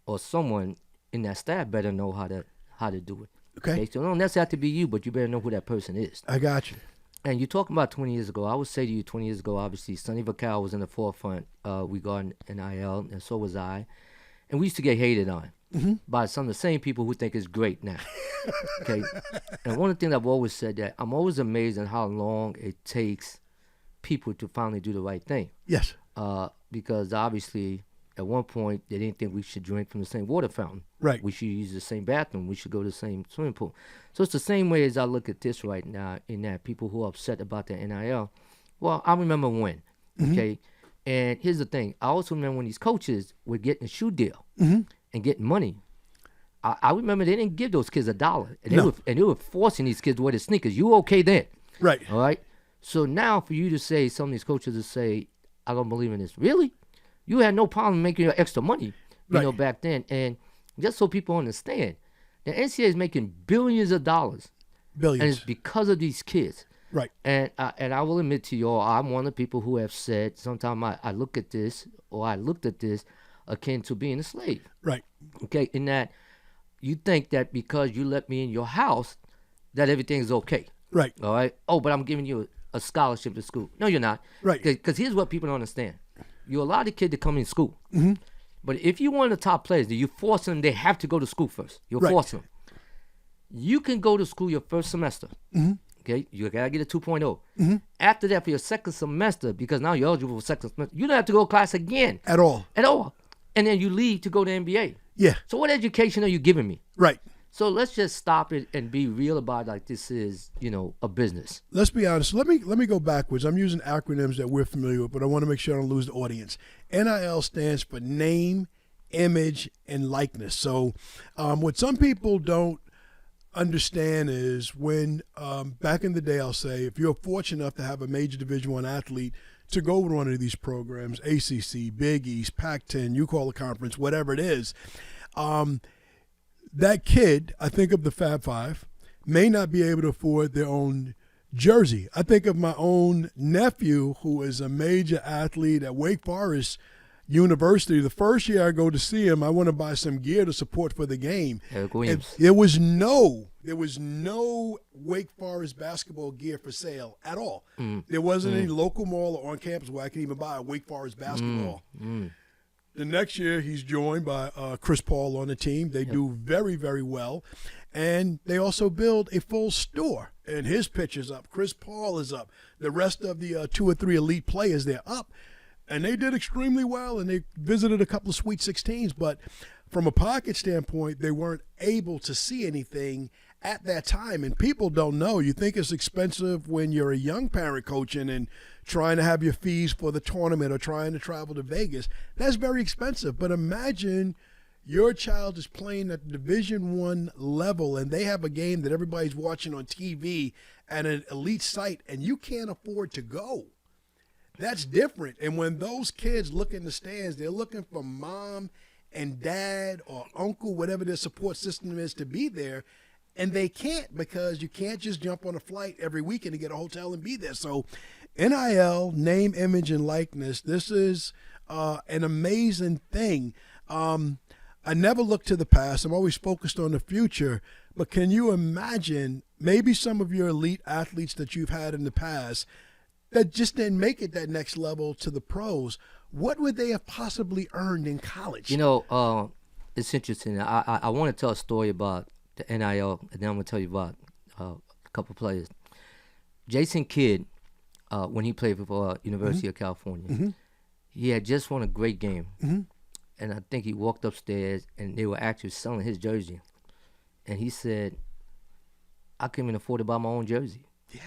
S3: or someone in that staff better know how to do it.
S2: Okay.
S3: So it don't necessarily have to be you, but you better know who that person is.
S2: I got you.
S3: And you're talking about 20 years ago. I would say to you 20 years ago, obviously, Sonny Vaccaro was in the forefront regarding NIL, and so was I. And we used to get hated on by some of the same people who think it's great now. Okay. And one of the things I've always said, that I'm always amazed at how long it takes people to finally do the right thing.
S2: Yes.
S3: Because obviously, at one point, they didn't think we should drink from the same water fountain.
S2: Right.
S3: We should use the same bathroom. We should go to the same swimming pool. So it's the same way as I look at this right now, in that people who are upset about the NIL. Well, I remember when, okay? And here's the thing. I also remember when these coaches were getting a shoe deal and getting money. I remember they didn't give those kids $1. And they were forcing these kids to wear the sneakers. You okay then?
S2: Right.
S3: All right. So now for you to say, some of these coaches to say, I don't believe in this. Really? You had no problem making your extra money, you know, back then. And just so people understand, the NCAA is making billions of dollars.
S2: Billions.
S3: And it's because of these kids.
S2: Right.
S3: And I will admit to you all, I'm one of the people who have said, sometimes I look at this, or I looked at this, akin to being a slave.
S2: Right.
S3: Okay, in that you think that because you let me in your house, that everything's okay.
S2: Right.
S3: All right. Oh, but I'm giving you a scholarship to school. No, you're not.
S2: Right.
S3: Because here's what people don't understand. You allow the kid to come in school.
S2: Mm-hmm.
S3: But if you want the top players, you force them, they have to go to school first. You're forcing them. You can go to school your first semester.
S2: Mm-hmm.
S3: Okay, you gotta get a 2.0.
S2: Mm-hmm.
S3: After that, for your second semester, because now you're eligible for second semester, you don't have to go to class again.
S2: At all.
S3: And then you leave to go to NBA.
S2: Yeah.
S3: So what education are you giving me?
S2: Right.
S3: So let's just stop it and be real about it, like this is, you know, a business.
S2: Let's be honest. Let me go backwards. I'm using acronyms that we're familiar with, but I want to make sure I don't lose the audience. NIL stands for name, image, and likeness. So what some people don't understand is when back in the day, I'll say, if you're fortunate enough to have a major Division I athlete to go to one of these programs, ACC, Big East, Pac-10, you call it conference, whatever it is, that kid, I think of the Fab Five, may not be able to afford their own jersey. I think of my own nephew who is a major athlete at Wake Forest University. The first year I go to see him, I want to buy some gear to support for the game.
S3: Eric Williams.
S2: There was no Wake Forest basketball gear for sale at all. There wasn't any local mall or on campus where I could even buy a Wake Forest basketball. The next year, he's joined by Chris Paul on the team. They do very, very well. And they also build a full store. And his pitcher's up. Chris Paul is up. The rest of the 2 or 3 elite players, they're up. And they did extremely well, and they visited a couple of Sweet 16s. But from a pocket standpoint, they weren't able to see anything at that time. And people don't know. You think it's expensive when you're a young parent coaching and trying to have your fees for the tournament or trying to travel to Vegas. That's very expensive. But imagine your child is playing at the Division I level, and they have a game that everybody's watching on TV at an elite site, and you can't afford to go. That's different. And when those kids look in the stands, they're looking for mom and dad or uncle, whatever their support system is, to be there. And they can't, because you can't just jump on a flight every weekend to get a hotel and be there. So NIL, name, image, and likeness, this is an amazing thing. I never look to the past. I'm always focused on the future. But can you imagine maybe some of your elite athletes that you've had in the past that just didn't make it that next level to the pros? What would they have possibly earned in college?
S3: You know, it's interesting. I want to tell a story about the NIL, and then I'm going to tell you about a couple players. Jason Kidd, when he played for University of California, he had just won a great game. And I think he walked upstairs, and they were actually selling his jersey. And he said, I couldn't even afford to buy my own jersey.
S2: Yeah.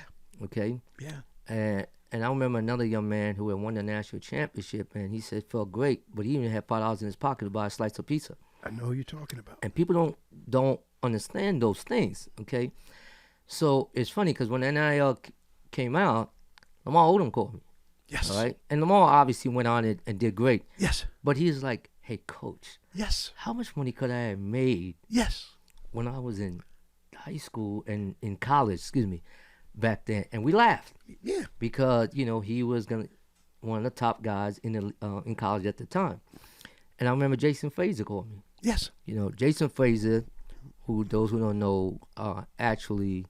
S3: Okay?
S2: Yeah.
S3: And I remember another young man who had won the national championship, and he said it felt great, but he even had $5 in his pocket to buy a slice of pizza.
S2: I know who you're talking about.
S3: And people don't understand those things, okay? So it's funny, because when NIL came out, Lamar Odom called me.
S2: Yes.
S3: All right? And Lamar obviously went on it and did great.
S2: Yes.
S3: But he was like, hey, coach.
S2: Yes.
S3: How much money could I have made?
S2: Yes.
S3: When I was in high school and in college, back then? And we laughed.
S2: Yeah.
S3: Because, you know, he was one of the top guys in college at the time. And I remember Jason Frazier called me.
S2: Yes.
S3: You know, Jason Frazier, who those who don't know, actually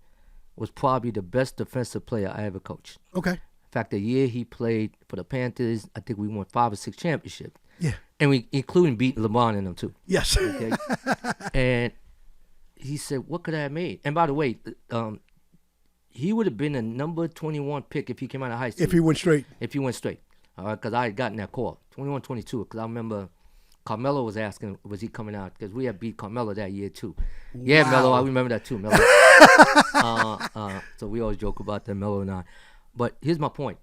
S3: was probably the best defensive player I ever coached.
S2: Okay.
S3: In fact, the year he played for the Panthers, I think we won 5 or 6 championships.
S2: Yeah.
S3: And we including beat LeBron in them too.
S2: Yes.
S3: Okay. And he said, what could I have made? And by the way, he would have been a number 21 pick if he came out of high school.
S2: If he went straight.
S3: If he went straight. Because I had gotten that call. 21, 22. Because I remember Carmelo was asking, was he coming out? Because we had beat Carmelo that year too. Yeah,
S2: Wow.
S3: Melo, I remember that too, Melo. So we always joke about that, Melo and I. But here's my point.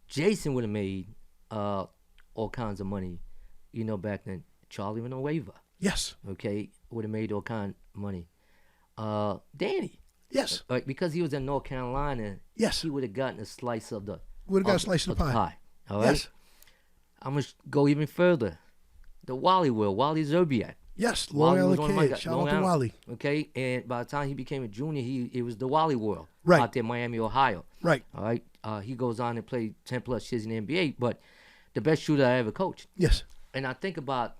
S3: Jason would have made all kinds of money, you know, back then. Charlie went on waiver.
S2: Yes.
S3: Okay, would have made all kind of money. Danny.
S2: Yes. Yes.
S3: Because he was in North Carolina,
S2: Yes.
S3: he would have gotten a slice of the
S2: Would have got a slice of the pie.
S3: All right.
S2: Yes.
S3: I'm gonna go even further. The Wally World, Wally Zerbiak.
S2: Yes. Long
S3: Wally was
S2: Island
S3: one of my
S2: kid.
S3: guys.
S2: Shout
S3: Long
S2: out to
S3: Island.
S2: Wally.
S3: Okay, and by the time he became a junior, it was the Wally World
S2: Right.
S3: out there in Miami, Ohio.
S2: Right.
S3: All right. He goes on and played 10+ years in the NBA, but the best shooter I ever coached.
S2: Yes.
S3: And I think about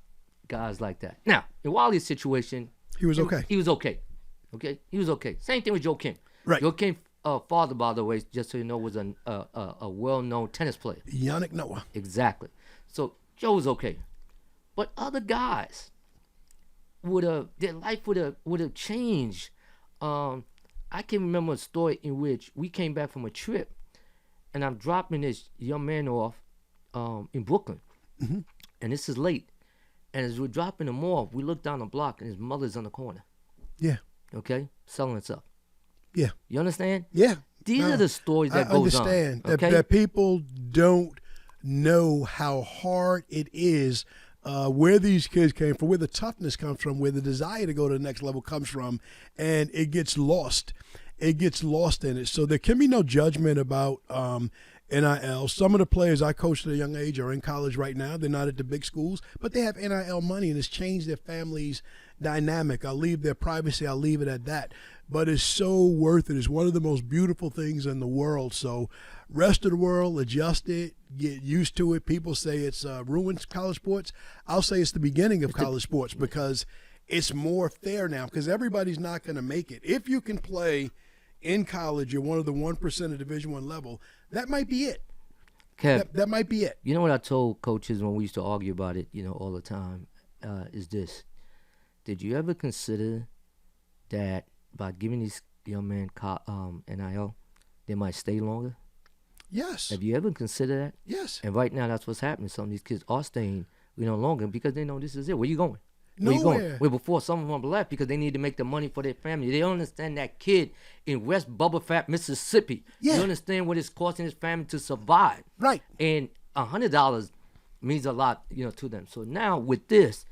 S3: guys like that. Now, in Wally's situation,
S2: He was okay.
S3: He was okay. Okay, he was okay. Same thing with Joe Kim.
S2: Right.
S3: Joe Kim's father, by the way, just so you know, was a well-known tennis player.
S2: Yannick Noah.
S3: Exactly. So Joe was okay, but other guys their life would have changed. I can remember a story in which we came back from a trip, and I'm dropping this young man off in Brooklyn, and this is late. And as we're dropping him off, we look down the block, and his mother's on the corner.
S2: Yeah.
S3: Okay, selling stuff.
S2: Yeah.
S3: You understand?
S2: Yeah.
S3: These are the stories that
S2: I
S3: goes
S2: understand
S3: on. Okay?
S2: that people don't know how hard it is, where these kids came from, where the toughness comes from, where the desire to go to the next level comes from, and it gets lost. It gets lost in it. So there can be no judgment about NIL. Some of the players I coached at a young age are in college right now. They're not at the big schools, but they have NIL money, and it's changed their family's dynamic. I'll leave their privacy. I'll leave it at that. But it's so worth it. It's one of the most beautiful things in the world. So rest of the world, adjust it, get used to it. People say it's ruined college sports. I'll say it's the beginning of college sports because it's more fair now because everybody's not going to make it. If you can play in college, you're one of the 1% of Division I level, that might be it.
S3: Kev,
S2: That might be it.
S3: you know what I told coaches when we used to argue about it, all the time, is this. Did you ever consider that by giving these young men NIL, they might stay longer?
S2: Yes.
S3: Have you ever considered that?
S2: Yes.
S3: And right now, that's what's happening. Some of these kids are staying, longer because they know this is it. Where you going? Where you going?
S2: Nowhere.
S3: Where before some of them left because they need to make the money for their family. They don't understand that kid in West Bubble Fat, Mississippi.
S2: Yeah.
S3: You understand what it's costing his family to survive.
S2: Right.
S3: And $100 means a lot, to them. So now with this,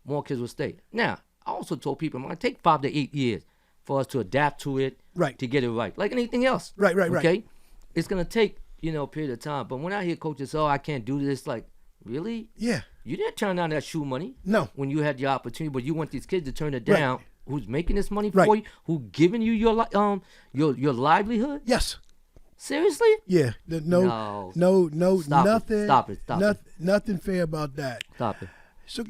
S3: more kids will stay. Now, I also told people it might take 5 to 8 years for us to adapt to it,
S2: Right.
S3: to get it right, like anything else.
S2: Right.
S3: Okay, it's gonna take a period of time. But when I hear coaches say, "Oh, I can't do this," like, really?
S2: Yeah.
S3: You didn't turn down that shoe money.
S2: No.
S3: When you had the opportunity, but you want these kids to turn it
S2: Right.
S3: down. Who's making this money
S2: Right.
S3: for you? Who giving you your livelihood?
S2: Yes.
S3: Seriously?
S2: Yeah. No.
S3: Stop
S2: Nothing.
S3: it. Stop it.
S2: Nothing fair about that.
S3: Stop it.
S2: So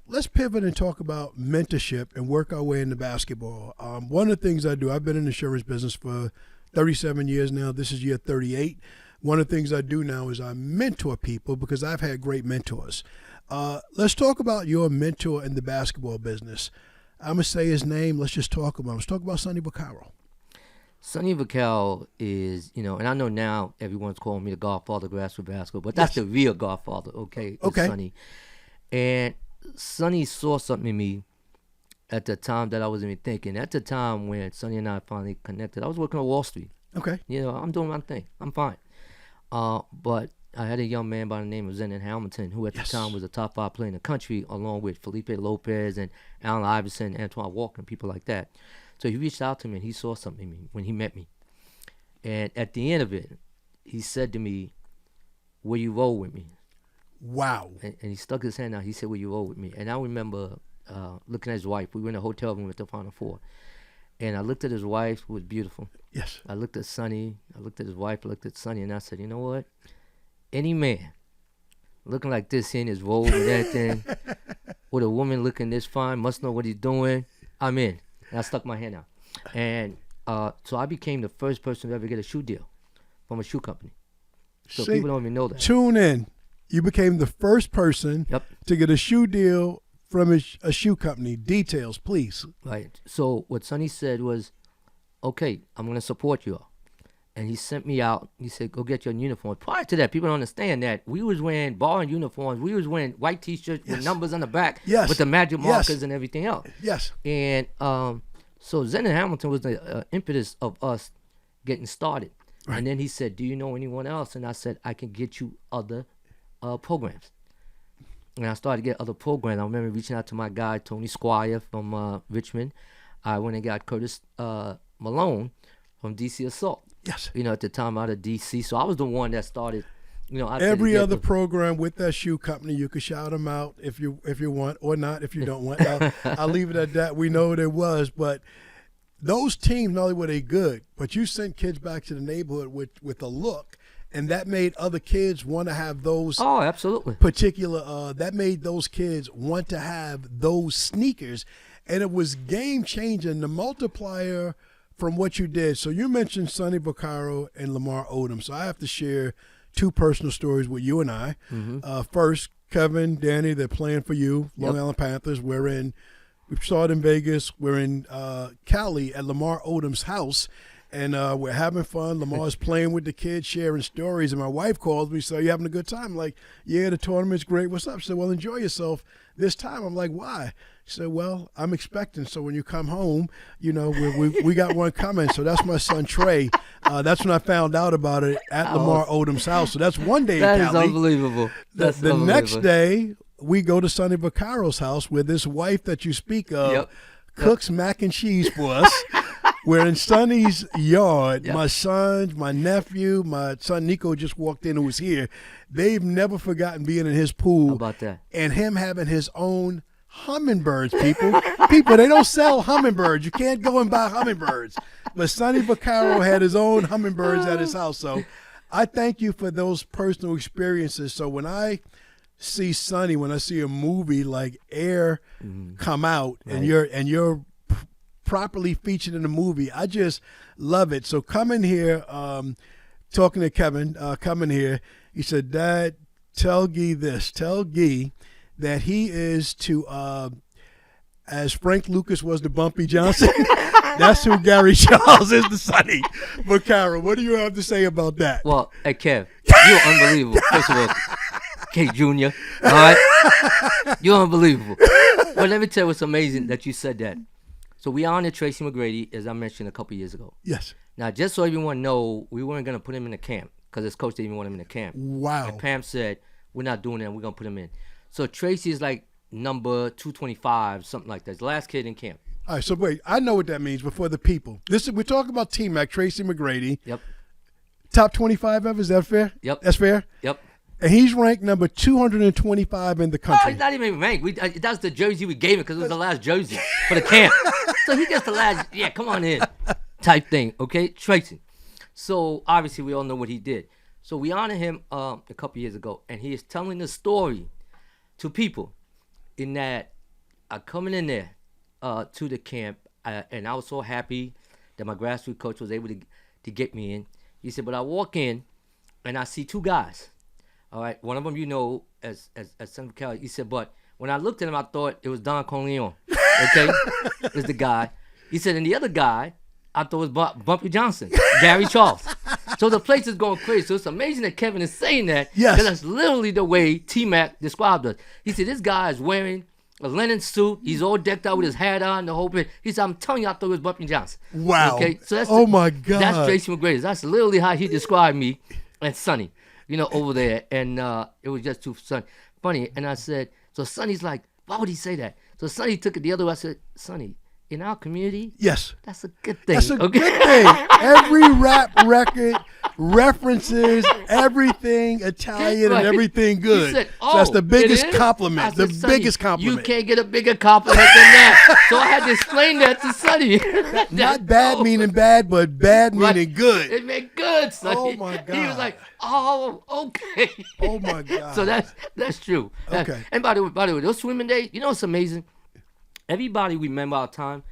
S2: let's pivot and talk about mentorship and work our way into basketball. One of the things I do, I've been in the insurance business for 37 years now. This is year 38. One of the things I do now is I mentor people because I've had great mentors. Let's talk about your mentor in the basketball business. I'm going to say his name. Let's just talk about him. Let's talk about Sonny Vaccaro.
S3: Sonny Vaccaro is, and I know now everyone's calling me the godfather of grassroots basketball, but that's the real godfather, okay?
S2: Okay.
S3: Sonny. And Sonny saw something in me at the time that I wasn't even thinking. At the time when Sonny and I finally connected, I was working on Wall Street.
S2: Okay.
S3: I'm doing my thing. I'm fine. But I had a young man by the name of Zenon Hamilton, who at the time was a top 5 player in the country, along with Felipe Lopez and Allen Iverson, Antoine Walker, and people like that. So he reached out to me and he saw something in me when he met me. And at the end of it, he said to me, "Will you roll with me?"
S2: Wow.
S3: And he stuck his hand out. He said, "Will you roll with me?" And I remember looking at his wife. We were in a hotel room at the Final Four. And I looked at his wife, who was beautiful.
S2: Yes.
S3: I looked at Sonny. I looked at his wife. I looked at Sonny. And I said, you know what? Any man looking like this in his robe and everything, with a woman looking this fine, must know what he's doing, I'm in. And I stuck my hand out. And so I became the first person to ever get a shoe deal from a shoe company. So people don't even know that.
S2: Tune in. You became the first person to get a shoe deal from a shoe company. Details, please.
S3: Right. So what Sonny said was, okay, I'm going to support you all. And he sent me out. He said, go get your uniform. Prior to that, people don't understand that we was wearing ball uniforms. We was wearing white T-shirts with numbers on the back with the magic markers and everything else.
S2: Yes.
S3: And so Zenon Hamilton was the impetus of us getting started. Right. And then he said, do you know anyone else? And I said, I can get you other programs. And I started to get other programs. I remember reaching out to my guy, Tony Squire from Richmond. I went and got Curtis Malone from DC Assault.
S2: Yes.
S3: At the time out of DC. So I was the one that started,
S2: Every other program with that shoe company, you could shout them out if you want, or not if you don't want. I'll leave it at that. We know what it was, but those teams, not only were they good, but you sent kids back to the neighborhood with a look, and that made other kids want to have those.
S3: Oh, absolutely.
S2: Particular. That made those kids want to have those sneakers, and it was game changing. The multiplier from what you did. So you mentioned Sonny Vaccaro and Lamar Odom. So I have to share two personal stories with you and I. First, Kevin, Danny, they're playing for you, Long Island Panthers. We saw it in Vegas. We're in Cali at Lamar Odom's house, and we're having fun. Lamar's playing with the kids, sharing stories, and my wife calls me, so you having a good time? I'm like, yeah, the tournament's great. What's up? She said, well, enjoy yourself this time. I'm like, why? She said, well, I'm expecting, so when you come home, we got one coming. So that's my son, Trey. That's when I found out about it at Lamar Odom's house. So that's one day in Cali.
S3: That is unbelievable.
S2: The next day, we go to Sonny Vaccaro's house where this wife that you speak of cooks mac and cheese for us. We're in Sonny's yard. My sons, my nephew, my son Nico just walked in who was here. They've never forgotten being in his pool.
S3: How about that?
S2: And him having his own hummingbirds, people. People, they don't sell hummingbirds. You can't go and buy hummingbirds. But Sonny Vaccaro had his own hummingbirds at his house. So I thank you for those personal experiences. So when I see Sonny, when I see a movie like Air come out, and you're properly featured in the movie, I just love it. So coming here, talking to Kevin, coming here, he said, Dad, tell Guy this. Tell Guy that he is to, as Frank Lucas was to Bumpy Johnson, that's who Gary Charles is to Sonny Vaccaro. What do you have to say about that?
S3: Well, hey, Kev, you're unbelievable. First of all, K Jr., all right? You're unbelievable. But let me tell you what's amazing that you said that. So we honored Tracy McGrady, as I mentioned a couple years ago.
S2: Yes.
S3: Now, just so everyone know, we weren't going to put him in the camp because his coach didn't even want him in the camp.
S2: Wow.
S3: And Pam said, we're not doing that. We're going to put him in. So Tracy is like number 225, something like that. He's the last kid in camp.
S2: All right, so wait, I know what that means, but for the people, we're talking about T-Mac, Tracy McGrady.
S3: Yep.
S2: Top 25 ever, is that fair?
S3: Yep.
S2: That's fair?
S3: Yep.
S2: And he's ranked number 225 in the country.
S3: Oh, he's not even ranked. That's the jersey we gave him because it was the last jersey for the camp. So he gets the last, come on in type thing, okay? Tracy. So obviously we all know what he did. So we honored him a couple years ago, and he is telling the story to people in that coming in there to the camp, and I was so happy that my grassroots coach was able to get me in. He said, but I walk in, and I see two guys. All right, one of them as Senator Kelly. He said, but when I looked at him, I thought it was Don Corleone. Okay, is the guy. He said, and the other guy, I thought was Bumpy Johnson, Gary Charles. So the place is going crazy. So it's amazing that Kevin is saying that.
S2: Yes.
S3: Because that's literally the way T-Mac described us. He said, this guy is wearing a linen suit. He's all decked out with his hat on, the whole bit. He said, I'm telling you, I thought it was Bumpy Johnson.
S2: Wow.
S3: Okay, so that's
S2: my God.
S3: That's Tracy McGrady. That's literally how he described me and Sonny, over there. And it was just too funny. And I said, so Sonny's like, why would he say that? So Sonny took it the other way. I said, Sonny, in our community,
S2: yes,
S3: that's a good thing.
S2: That's a good thing. Every rap record references everything Italian and everything good.
S3: Said,
S2: so that's the biggest compliment.
S3: Said,
S2: the biggest compliment.
S3: You can't get a bigger compliment than that. So I had to explain that to Sonny.
S2: Not bad meaning bad, but bad meaning good.
S3: It meant good, Sonny.
S2: Oh my God.
S3: He was like, oh, okay.
S2: Oh my God.
S3: So that's true.
S2: Okay.
S3: And by the way, those swimming days, what's amazing? Everybody remember our time,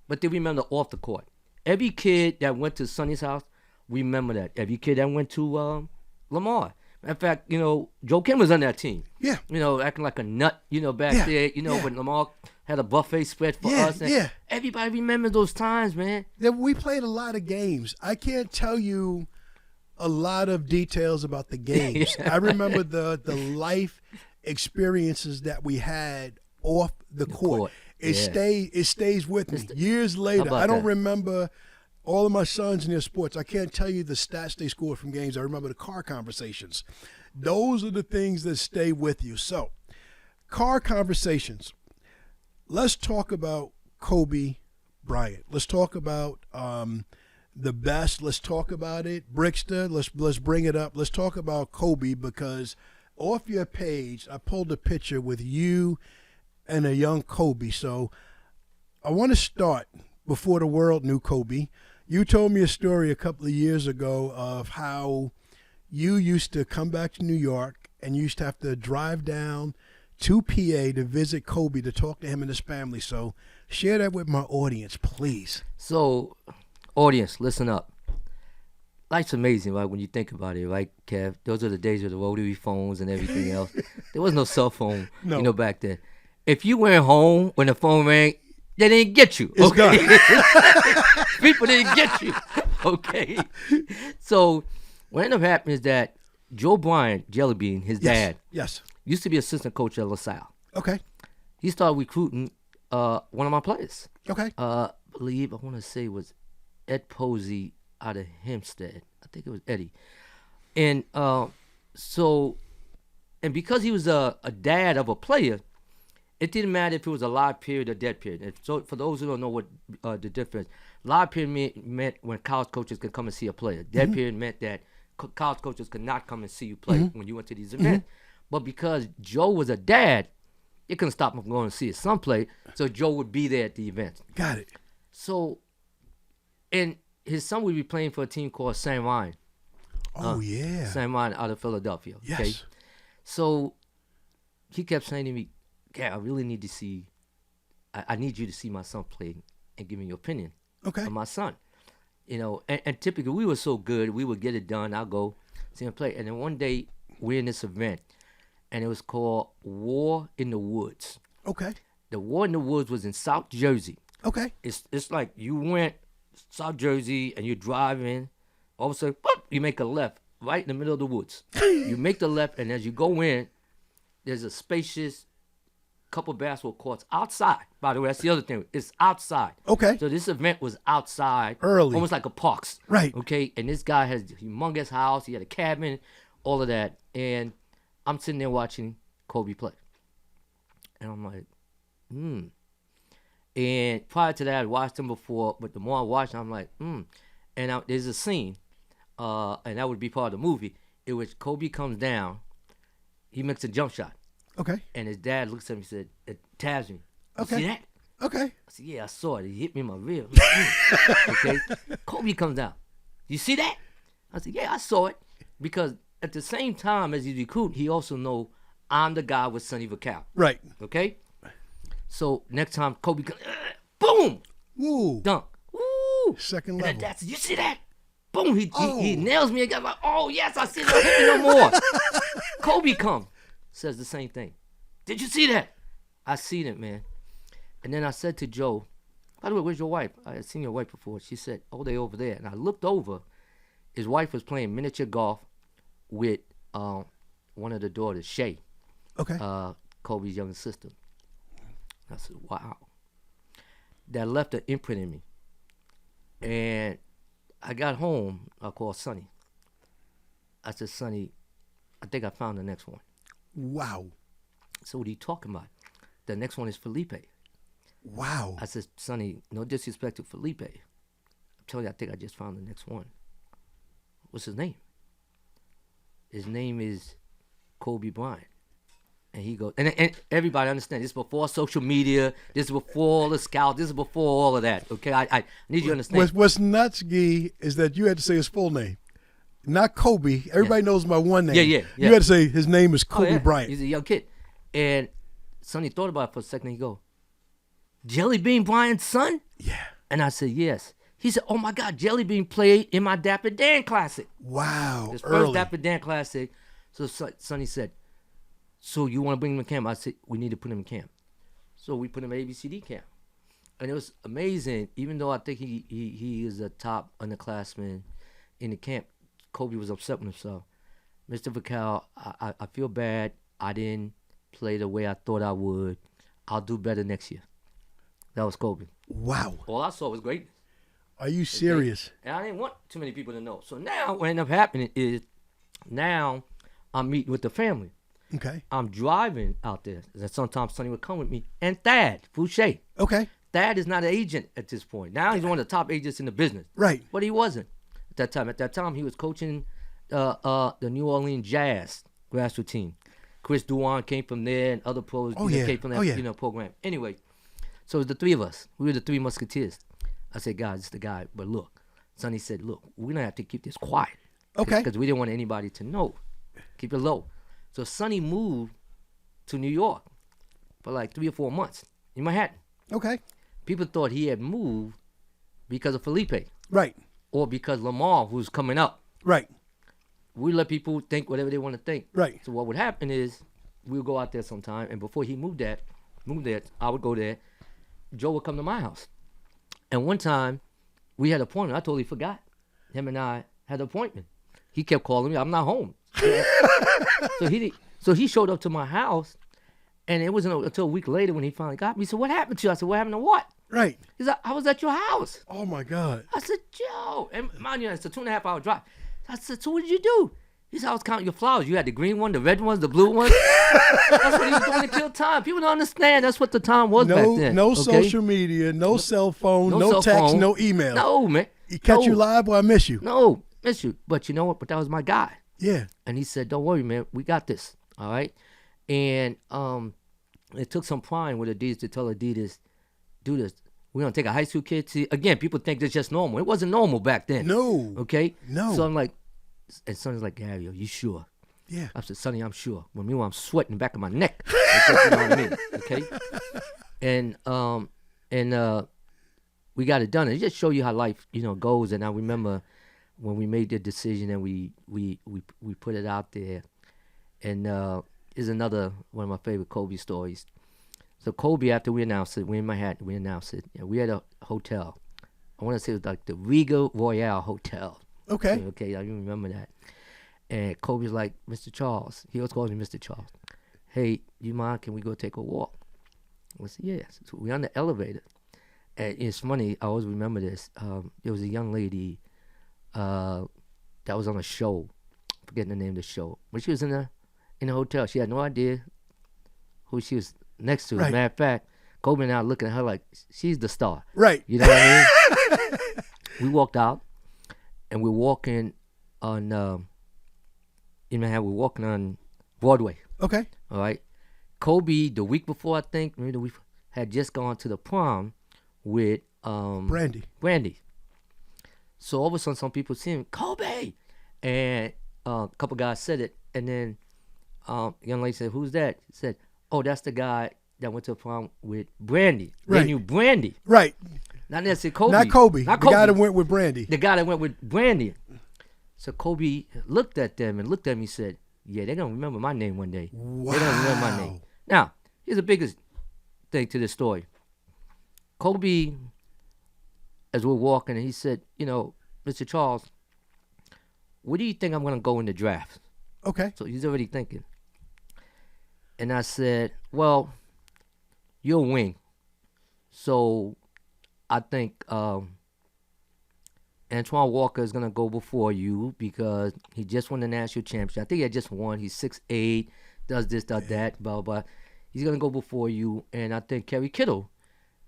S3: but they remember off the court. Every kid that went to Sonny's house, remember that. Every kid that went to Lamar. In fact, Joe Kim was on that team.
S2: Yeah.
S3: Acting like a nut, back there, when Lamar had a buffet spread for us. And everybody remembers those times, man.
S2: We played a lot of games. I can't tell you a lot of details about the games. I remember the life experiences that we had off the court. It stays with me. Years later, I don't remember all of my sons in their sports. I can't tell you the stats they scored from games. I remember the car conversations. Those are the things that stay with you. So, car conversations. Let's talk about Kobe Bryant. Let's talk about the best. Let's talk about it. Brickster, let's bring it up. Let's talk about Kobe, because off your page, I pulled a picture with you and a young Kobe. So I want to start before the world knew Kobe. You told me a story a couple of years ago of how you used to come back to New York and you used to have to drive down to PA to visit Kobe to talk to him and his family. So share that with my audience, please.
S3: So, audience, listen up. Life's amazing, right, when you think about it, right, Kev? Those are the days of the rotary phones and everything else. There was no cell phone, back then. If you went home when the phone rang, they didn't get you.
S2: It's
S3: okay?
S2: done.
S3: People didn't get you. Okay. So what ended up happening is that Joe Bryant, Jelly Bean, his dad, used to be assistant coach at LaSalle.
S2: Okay.
S3: He started recruiting one of my players.
S2: Okay.
S3: I want to say it was Ed Posey out of Hempstead. I think it was Eddie. And because he was a dad of a player, it didn't matter if it was a live period or dead period. And so for those who don't know what the difference, live period meant when college coaches could come and see a player. Dead period meant that college coaches could not come and see you play when you went to these events. But because Joe was a dad, it couldn't stop him from going to see his son play. So Joe would be there at the event.
S2: Got it.
S3: So, and his son would be playing for a team called San Ryan.
S2: Oh, yeah.
S3: San Ryan out of Philadelphia.
S2: Yes.
S3: Okay? So he kept saying to me, "Yeah, I really need to see. I need you to see my son play and give me your opinion of my son." And typically we were so good, we would get it done. I'll go see him play. And then one day we're in this event, and it was called War in the Woods.
S2: Okay.
S3: The War in the Woods was in South Jersey.
S2: Okay.
S3: It's like you went South Jersey and you're driving. All of a sudden, boop, you make a left right in the middle of the woods. You make the left, and as you go in, there's a spacious couple basketball courts outside. By the way, that's the other thing. It's outside.
S2: Okay.
S3: So this event was outside.
S2: Early.
S3: Almost like a parks.
S2: Right.
S3: Okay. And this guy has a humongous house. He had a cabin, all of that. And I'm sitting there watching Kobe play. And I'm like, And prior to that, I'd watched him before, but the more I watched him, I'm like, And there's a scene, and that would be part of the movie, in which Kobe comes down, he makes a jump shot.
S2: Okay.
S3: And his dad looks at me and said, it taps me. You
S2: Okay.
S3: see that?
S2: Okay.
S3: I said, yeah, I saw it. He hit me in my rib. Okay. Kobe comes down. You see that? I said, yeah, I saw it. Because at the same time as he's recruiting, he also know I'm the guy with Sonny Vaccaro.
S2: Right.
S3: Okay? So next time Kobe comes, boom!
S2: Woo.
S3: Dunk. Woo!
S2: Second
S3: And
S2: level.
S3: then dad said, you see that? Boom! He
S2: Oh.
S3: nails me again. I'm like, oh, yes, I see it. Don't hit me no more. Kobe comes. Says the same thing. Did you see that? I seen it, man. And then I said to Joe, by the way, where's your wife? I had seen your wife before. She said, oh, they over there. And I looked over. His wife was playing miniature golf with one of the daughters, Shay,
S2: Okay.
S3: Kobe's younger sister. I said, wow. That left an imprint in me. And I got home. I called Sonny. I said, Sonny, I think I found the next one.
S2: Wow.
S3: So what are you talking about? The next one is Felipe.
S2: Wow.
S3: I said, Sonny, no disrespect to Felipe. I'm telling you, I think I just found the next one. What's his name? His name is Kobe Bryant. And he goes, and everybody understand, this is before social media, this is before all the scouts, this is before all of that, okay? I need you to understand.
S2: What's nuts, Gee, is that you had to say his full name. Not Kobe. Everybody knows my one name.
S3: Yeah.
S2: You had to say his name is Kobe
S3: Oh, yeah.
S2: Bryant.
S3: He's a young kid. And Sonny thought about it for a second. He go, Jelly Bean Bryant's son?
S2: Yeah.
S3: And I said, yes. He said, oh my God, Jelly Bean played in my Dapper Dan Classic.
S2: Wow.
S3: His
S2: Early.
S3: first Dapper Dan Classic. So Sonny said, so you want to bring him in camp? I said, we need to put him in camp. So we put him in ABCD camp. And it was amazing, even though I think he is a top underclassman in the camp. Kobe was upset with himself. Mr. Vaccaro, I feel bad. I didn't play the way I thought I would. I'll do better next year. That was Kobe.
S2: Wow.
S3: All I saw was greatness.
S2: Are you serious?
S3: And I didn't want too many people to know. So now what ended up happening is now I'm meeting with the family.
S2: Okay.
S3: I'm driving out there. Sometimes Sonny would come with me. And Thad Fouché.
S2: Okay.
S3: Thad is not an agent at this point. Now he's one of the top agents in the business.
S2: Right.
S3: But he wasn't at that time. At that time, he was coaching the New Orleans Jazz grassroots team. Chris Duan came from there, and other pros came from that program. Anyway, so it was the three of us. We were the three musketeers. I said, guys, it's the guy. But look, Sonny said, look, we're going to have to keep this quiet.
S2: Okay.
S3: Because we didn't want anybody to know. Keep it low. So Sonny moved to New York for like 3 or 4 months in Manhattan.
S2: Okay.
S3: People thought he had moved because of Felipe.
S2: Right.
S3: Or because Lamar, who's coming up.
S2: Right.
S3: We let people think whatever they want to think.
S2: Right.
S3: So what would happen is we would go out there sometime, and before he moved there, I would go there. Joe would come to my house. And one time, we had an appointment. I totally forgot. Him and I had an appointment. He kept calling me. I'm not home. So he showed up to my house, and it wasn't until a week later when he finally got me. He said, what happened to you? I said, what happened to what?
S2: Right.
S3: He said, I was at your house.
S2: Oh, my God.
S3: I said, Joe. And mind you, it's a 2.5 hour drive. I said, so what did you do? He said, I was counting your flowers. You had the green one, the red ones, the blue ones. That's what he was doing to kill time. People don't understand. That's what the time was back then.
S2: No
S3: okay?
S2: social media, no cell phone, no
S3: cell
S2: text,
S3: phone.
S2: no email.
S3: No, man.
S2: He catch you live, boy, I miss you.
S3: No, miss you. But you know what? But that was my guy.
S2: Yeah.
S3: And he said, don't worry, man. We got this. All right? And it took some pride with Adidas to tell Adidas, do this. We're going to take a high school kid to, again, people think that's just normal. It wasn't normal back then.
S2: No.
S3: Okay?
S2: No.
S3: So I'm like, and Sonny's like, Gary, are you sure?
S2: Yeah.
S3: I said, Sonny, I'm sure. When meanwhile, I'm sweating the back of my neck. Okay, you know what I mean? Okay? And we got it done. And it just show you how life, goes. And I remember when we made the decision and we put it out there. And is another one of my favorite Kobe stories. So Kobe, after we announced it, we in Manhattan, we announced it. We had a hotel. I want to say it was like the Regal Royale Hotel.
S2: Okay.
S3: Okay, I remember that. And Kobe's like, Mr. Charles. He always calls me Mr. Charles. Hey, you mind? Can we go take a walk? I said, yes. So we're on the elevator. And it's funny. I always remember this. There was a young lady that was on a show. I'm forgetting the name of the show. But she was in the hotel. She had no idea who she was next to.
S2: Right.
S3: As a matter of fact, Kobe and I looking at her like she's the star.
S2: Right.
S3: You know what I mean? We walked out, and we're walking on in Manhattan. We're walking on Broadway.
S2: Okay.
S3: All right. Kobe, the week before, I think, maybe the week, had just gone to the prom with Brandy. So all of a sudden, some people see him, Kobe, and a couple guys said it, and then young lady said, "Who's that?" He said, "Oh, that's the guy that went to the prom with Brandy."
S2: Right.
S3: They knew Brandy.
S2: Right.
S3: Not necessarily Kobe.
S2: Not Kobe. The guy that went with Brandy.
S3: The guy that went with Brandy. So Kobe looked at them and looked at me and said, yeah, they're going to remember my name one day.
S2: Wow.
S3: They're going to remember my name. Now, here's the biggest thing to this story. Kobe, as we're walking, and he said, Mr. Charles, where do you think I'm going to go in the draft?
S2: Okay.
S3: So he's already thinking. And I said, well, you're a wing. So I think Antoine Walker is going to go before you because he just won the national championship. I think he had just won. He's 6'8", does this, does that, blah, blah. He's going to go before you. And I think Kerry Kittle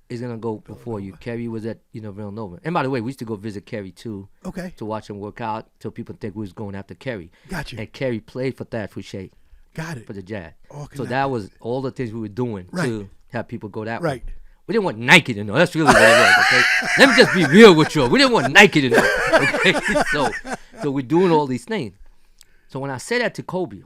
S3: is going to go before you. Kerry was at Villanova. And by the way, we used to go visit Kerry too.
S2: Okay.
S3: To watch him work out so people think we was going after Kerry.
S2: Gotcha.
S3: And Kerry played for Thad Fouché.
S2: Got it.
S3: For the Jazz.
S2: Oh,
S3: so that was all the things we were doing to have people go that way.
S2: Right.
S3: We didn't want Nike to know. That's really what it was, okay? Let me just be real with you. We didn't want Nike to know, okay? So we're doing all these things. So when I said that to Kobe,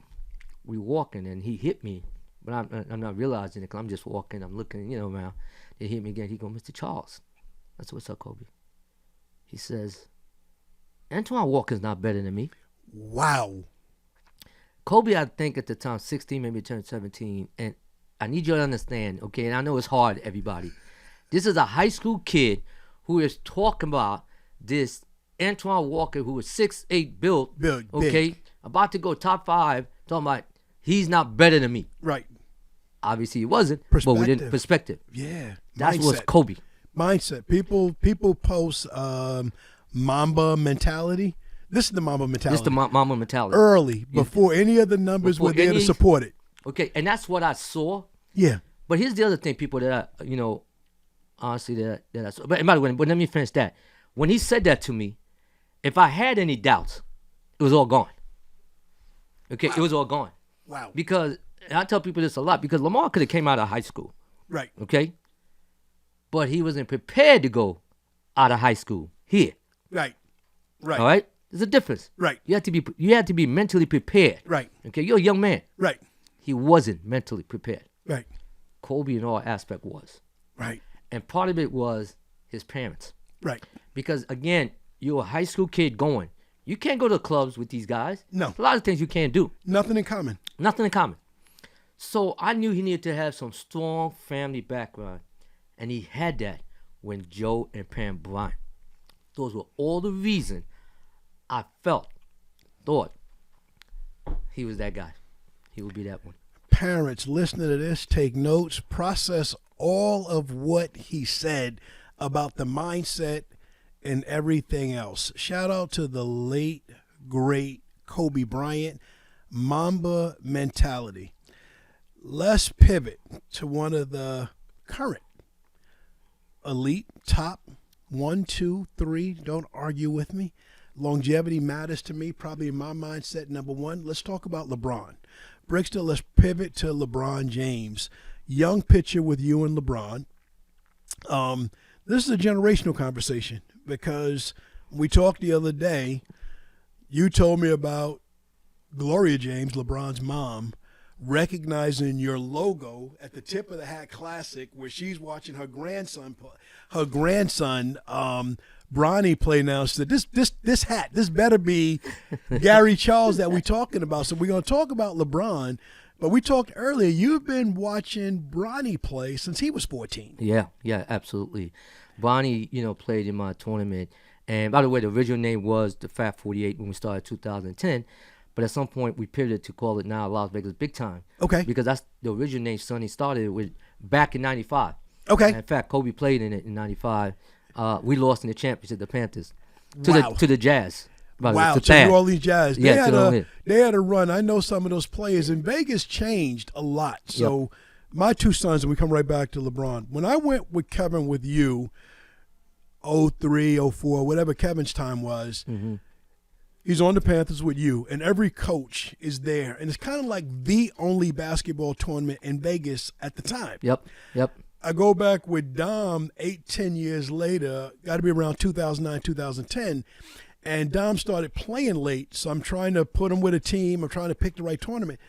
S3: we walking and he hit me, but I'm not realizing it because I'm just walking. I'm looking, around. He hit me again. He goes, Mr. Charles. I said, what's up, Kobe? He says, Antoine Walker's not better than me.
S2: Wow.
S3: Kobe, I think at the time, 16, maybe turned 17, and I need you to understand, okay, and I know it's hard, everybody. This is a high school kid who is talking about this Antoine Walker, who was 6'8", built, okay,
S2: big.
S3: About to go top 5, talking about he's not better than me.
S2: Right.
S3: Obviously, he wasn't, but we didn't perspective.
S2: Yeah.
S3: That was Kobe.
S2: Mindset. People post Mamba mentality. This is the Mamba mentality.
S3: This is the Mamba mentality.
S2: Early, before any other numbers were there to support it.
S3: Okay, and that's what I saw.
S2: Yeah.
S3: But here's the other thing, people that honestly, that I saw. But by the way, but let me finish that. When he said that to me, if I had any doubts, it was all gone. Okay, it was all gone.
S2: Wow.
S3: Because, and I tell people this a lot, because Lamar could have came out of high school,
S2: Right.
S3: okay? But he wasn't prepared to go out of high school here.
S2: Right. Right.
S3: All right? There's a difference.
S2: Right.
S3: You have to be mentally prepared.
S2: Right.
S3: Okay, you're a young man.
S2: Right.
S3: He wasn't mentally prepared.
S2: Right.
S3: Kobe in all aspect was.
S2: Right.
S3: And part of it was his parents.
S2: Right.
S3: Because again, you're a high school kid going. You can't go to clubs with these guys.
S2: No.
S3: A lot of things you can't do.
S2: Nothing in common.
S3: Nothing in common. So I knew he needed to have some strong family background. And he had that when Joe and Pam Bryant. Those were all the reason I thought he was that guy. He would be that one.
S2: Parents, listening to this, take notes, process all of what he said about the mindset and everything else. Shout out to the late, great Kobe Bryant. Mamba mentality. Let's pivot to one of the current elite top 1, 2, 3. Don't argue with me. Longevity matters to me, probably in my mindset, number one. Let's talk about LeBron. Brickster, let's pivot to LeBron James. Young pitcher with you and LeBron. This is a generational conversation because we talked the other day. You told me about Gloria James, LeBron's mom, recognizing your logo at the Tip of the Hat Classic where she's watching her grandson Bronny play now. She said, this hat, this better be Gary Charles that we talking about. So we're going to talk about LeBron, but we talked earlier, you've been watching Bronny play since he was 14.
S3: Yeah, absolutely. Bronny, played in my tournament. And by the way, the original name was the Fat 48 when we started 2010. But at some point, we pivoted to call it now Las Vegas Big Time.
S2: Okay.
S3: Because that's the original name Sonny started with back in 95.
S2: Okay.
S3: And in fact, Kobe played in it in 95. We lost in the championship, the Panthers, to
S2: Wow.
S3: the Jazz.
S2: Wow,
S3: to
S2: to New Orleans Jazz. They
S3: Yeah,
S2: had
S3: to New
S2: they had a run. I know some of those players, and Vegas changed a lot. So my two sons, and we come right back to LeBron. When I went with Kevin with you, 03, 04, whatever Kevin's time was, he's on the Panthers with you, and every coach is there. And it's kind of like the only basketball tournament in Vegas at the time.
S3: Yep.
S2: I go back with Dom 8-10 years later, got to be around 2009, 2010, and Dom started playing late, so I'm trying to put him with a team. I'm trying to pick the right tournament.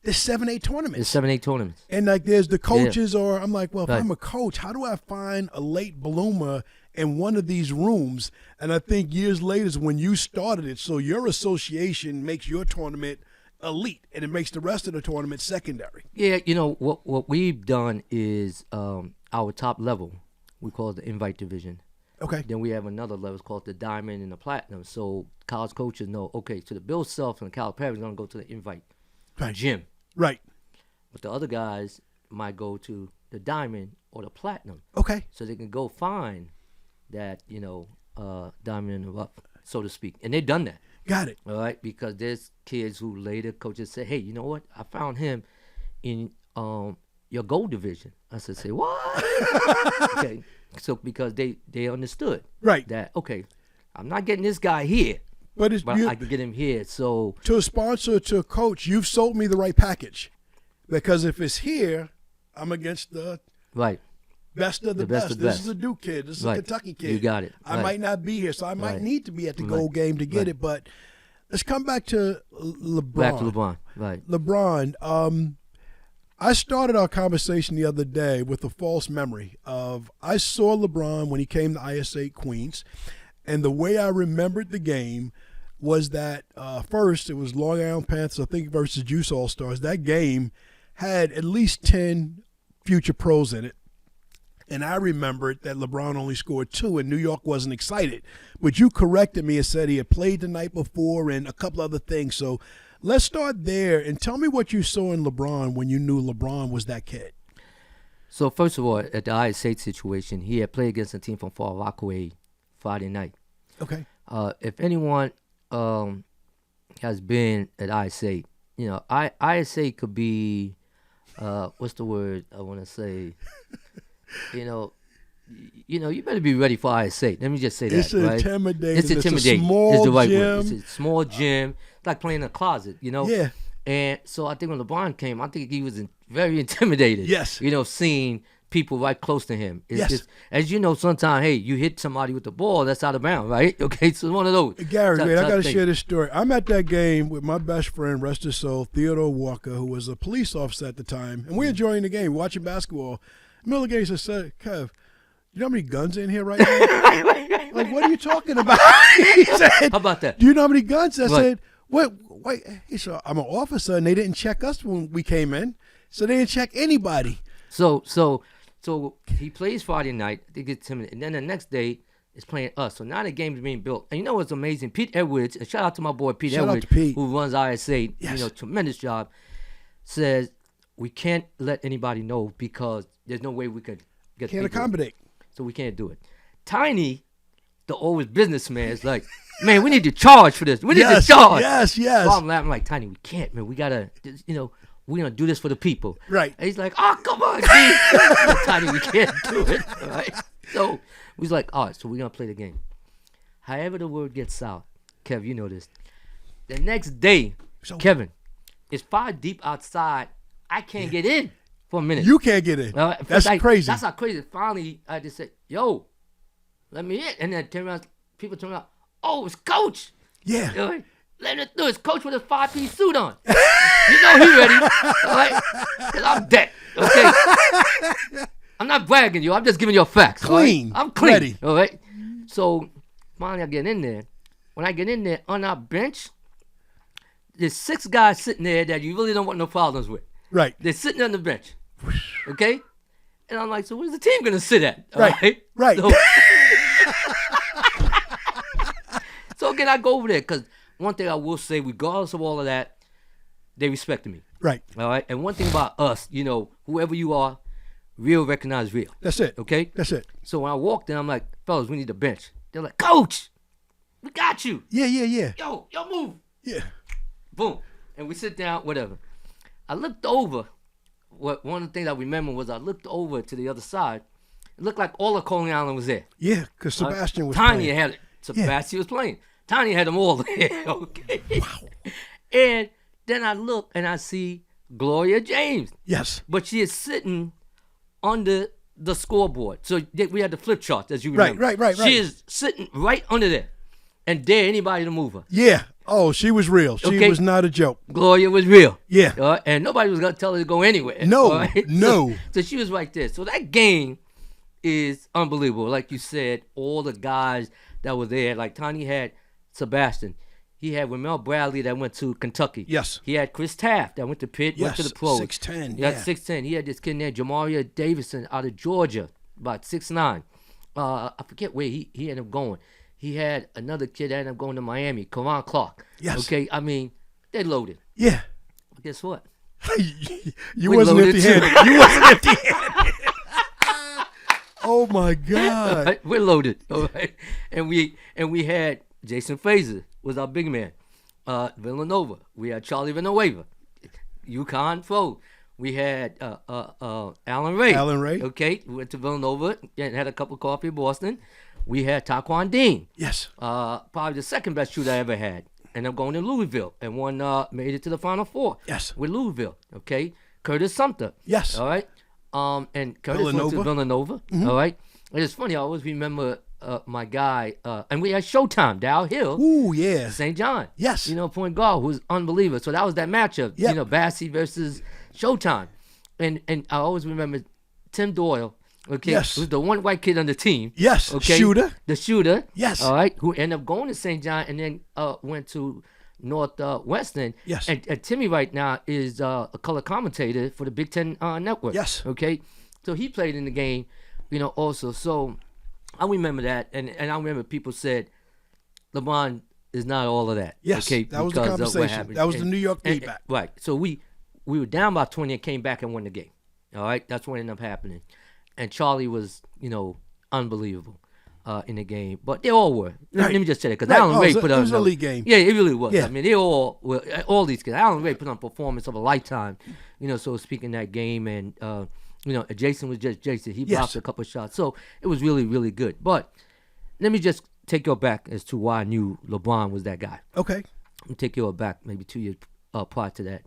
S2: There's 7-8 tournaments.
S3: There's 7-8 tournaments.
S2: And like there's the coaches, or I'm like, well, if
S3: Right.
S2: I'm a coach, how do I find a late bloomer in one of these rooms? And I think years later is when you started it. So your association makes your tournament elite, and it makes the rest of the tournament secondary.
S3: Yeah, what we've done is our top level, we call it the invite division.
S2: Okay.
S3: Then we have another level, it's called the diamond and the platinum. So college coaches know, okay, so the Bill Self and the Calipari is going to go to the invite gym.
S2: Right.
S3: But the other guys might go to the diamond or the platinum.
S2: Okay.
S3: So they can go find that, diamond and up, so to speak. And they've done that.
S2: Got it.
S3: All right, because there's kids who later coaches say, hey, you know what? I found him in your gold division. I said, say what? Okay, so because they understood
S2: Right.
S3: that, okay, I'm not getting this guy here,
S2: But
S3: I can get him here. So
S2: to a sponsor, to a coach, you've sold me the right package. Because if it's here, I'm against the
S3: right,
S2: best of the best.
S3: of
S2: This
S3: best.
S2: is a Duke kid. This is
S3: Right.
S2: a Kentucky kid.
S3: You got it.
S2: I
S3: Right.
S2: might not be here, so I might
S3: Right.
S2: need to be at the
S3: Right.
S2: gold game to get
S3: Right.
S2: it. But let's come back to LeBron.
S3: back to LeBron. Right.
S2: LeBron, I started our conversation the other day with a false memory of I saw LeBron when he came to IS8 Queens, and the way I remembered the game was that first it was Long Island Panthers, I think, versus Juice All-Stars. That game had at least 10 future pros in it. And I remembered that LeBron only scored 2 and New York wasn't excited. But you corrected me and said he had played the night before and a couple other things. So let's start there and tell me what you saw in LeBron when you knew LeBron was that kid.
S3: So first of all, at the IS8 situation, he had played against a team from Far Rockaway Friday night.
S2: Okay.
S3: If anyone has been at IS8, IS8 could be, what's the word I want to say? you better be ready for ISA. Let me just say that.
S2: It's
S3: right?
S2: intimidating.
S3: It's intimidating.
S2: It's a small
S3: It's the right
S2: gym.
S3: word. It's a small gym. It's like playing in a closet,
S2: Yeah.
S3: And so I think when LeBron came, I think he was very intimidated.
S2: Yes.
S3: Seeing people right close to him. It's
S2: Yes.
S3: just, as you know, sometimes, hey, you hit somebody with the ball, that's out of bounds, right? Okay, so it's one of those.
S2: Gary, wait, I got to
S3: things.
S2: share this story. I'm at that game with my best friend, rest his soul, Theodore Walker, who was a police officer at the time, and we're enjoying the game, watching basketball. Middle of the game, he said, Kev, you know how many guns are in here right now? Like, what are you talking about? He said,
S3: How about that?
S2: do you know how many guns? I
S3: Right.
S2: said, wait. He said, I'm an officer, and they didn't check us when we came in, so they didn't check anybody.
S3: So he plays Friday night. They get intimidated, and then the next day is playing us. So now the game's being built. And you know what's amazing? Pete Edwards, and shout out to my boy Pete
S2: Shout out
S3: Edwards,
S2: to Pete.
S3: who runs ISA.
S2: Yes.
S3: Tremendous job. Says we can't let anybody know because there's no way we could get.
S2: Can't
S3: people.
S2: accommodate.
S3: So we can't do it. Tiny, the always businessman, is like, man, we need to charge for this. We need to charge.
S2: Yes.
S3: So I'm laughing like, Tiny, we can't, man. We gotta, we're gonna do this for the people.
S2: Right.
S3: And he's like, oh, come on, G. Tiny, we can't do it. All right. So we was like, all right, so we're gonna play the game. However the word gets out, Kev, you know this. The next day, Kevin, it's 5 deep outside. I can't get in for a minute.
S2: You can't get in. That's crazy.
S3: That's how crazy. Finally, I just said, yo, let me in. And then people turn around, oh, it's Coach.
S2: Yeah.
S3: Let me do it. It's Coach with a 5-piece suit on. You know he ready. All right? Because I'm dead. Okay? I'm not bragging you. I'm just giving you facts.
S2: Clean.
S3: Right? I'm clean.
S2: Ready.
S3: All right? So, finally, I get in there. When I get in there, on our bench, there's 6 guys sitting there that you really don't want no problems with.
S2: Right.
S3: They're sitting on the bench. Okay? And I'm like, so where's the team going to sit at? All
S2: Right. Right.
S3: So, so again, I go over there because one thing I will say, regardless of all of that, they respected me.
S2: Right.
S3: All right? And one thing about us, whoever you are, real recognize real.
S2: That's it.
S3: Okay?
S2: That's it.
S3: So when I walked in, I'm like, fellas, we need a bench. They're like, Coach, we got you.
S2: Yeah.
S3: Yo, move.
S2: Yeah.
S3: Boom. And we sit down, whatever. I looked over. One of the things I remember was I looked over to the other side. It looked like all of Coney Island was there.
S2: Yeah, because Sebastian was
S3: Tiny
S2: playing.
S3: had it. Sebastian was playing. Tiny had them all there. Okay. Wow. And then I look and I see Gloria James.
S2: Yes.
S3: But she is sitting under the scoreboard. So we had the flip chart, as you remember.
S2: Right.
S3: She is sitting right under there and dare anybody to move her.
S2: Yeah. Oh, she was real. She was not a joke.
S3: Gloria was real.
S2: Yeah.
S3: And nobody was going to tell her to go anywhere.
S2: No,
S3: all right?
S2: no.
S3: So she was right there. So that game is unbelievable. Like you said, all the guys that were there, like Tiny had Sebastian. He had Ramel Bradley that went to Kentucky.
S2: Yes.
S3: He had Chris Taft that went to Pitt, went to the pros.
S2: 6'10",
S3: He had 6'10". He had this kid named Jamaria Davison out of Georgia, about 6'9". I forget where he ended up going. He had another kid that ended up going to Miami, Karan Clark.
S2: Yes.
S3: Okay, I mean, they loaded.
S2: Yeah.
S3: But guess what?
S2: You
S3: We
S2: wasn't
S3: loaded
S2: empty-handed. You wasn't empty-handed. Oh my God.
S3: Right? We're loaded. All right. And we had Jason Fraser was our big man. Villanova. We had Charlie Villanueva. UConn Pro. We had Alan Ray.
S2: Alan Ray.
S3: Okay. We went to Villanova and had a cup of coffee in Boston. We had Taquan Dean.
S2: Yes.
S3: Probably the second best shooter I ever had. And I'm going to Louisville. And one made it to the Final Four.
S2: Yes.
S3: With Louisville. Okay. Curtis Sumter.
S2: Yes.
S3: All right. And Curtis went
S2: Villanova.
S3: to Villanova. Mm-hmm. All right. And it's funny. I always remember my guy. And we had Showtime. Dow Hill.
S2: Ooh, yeah.
S3: St. John.
S2: Yes.
S3: Point guard who was unbelievable. So that was that matchup.
S2: Yep.
S3: Bassie versus Showtime. And I always remember Tim Doyle. Okay.
S2: Yes.
S3: Who was the one white kid on the team.
S2: Yes.
S3: Okay.
S2: Shooter.
S3: The shooter.
S2: Yes.
S3: All right. Who ended up going to St. John and then went to Northwestern.
S2: Yes.
S3: And Timmy right now is a color commentator for the Big Ten Network.
S2: Yes.
S3: Okay. So he played in the game, also. So I remember that. And I remember people said LeBron is not all of that.
S2: Yes.
S3: Okay.
S2: That was the
S3: because of what
S2: conversation.
S3: happened.
S2: That was the New York
S3: and
S2: feedback.
S3: Right. So we were down by 20 and came back and won the game. All right. That's what ended up happening. And Charlie was, unbelievable in the game. But they all were. Let me just say that. Because Alan Ray put on...
S2: It was a league game.
S3: Yeah, it really was.
S2: Yeah.
S3: I mean, they all were... All these kids. Alan Ray put on a performance of a lifetime, so to speak, in that game. And Jason was just Jason. He
S2: Yes.
S3: blocked a couple of shots. So it was really, really good. But let me just take you back as to why I knew LeBron was that guy.
S2: Okay.
S3: Let me take you back maybe 2 years prior to that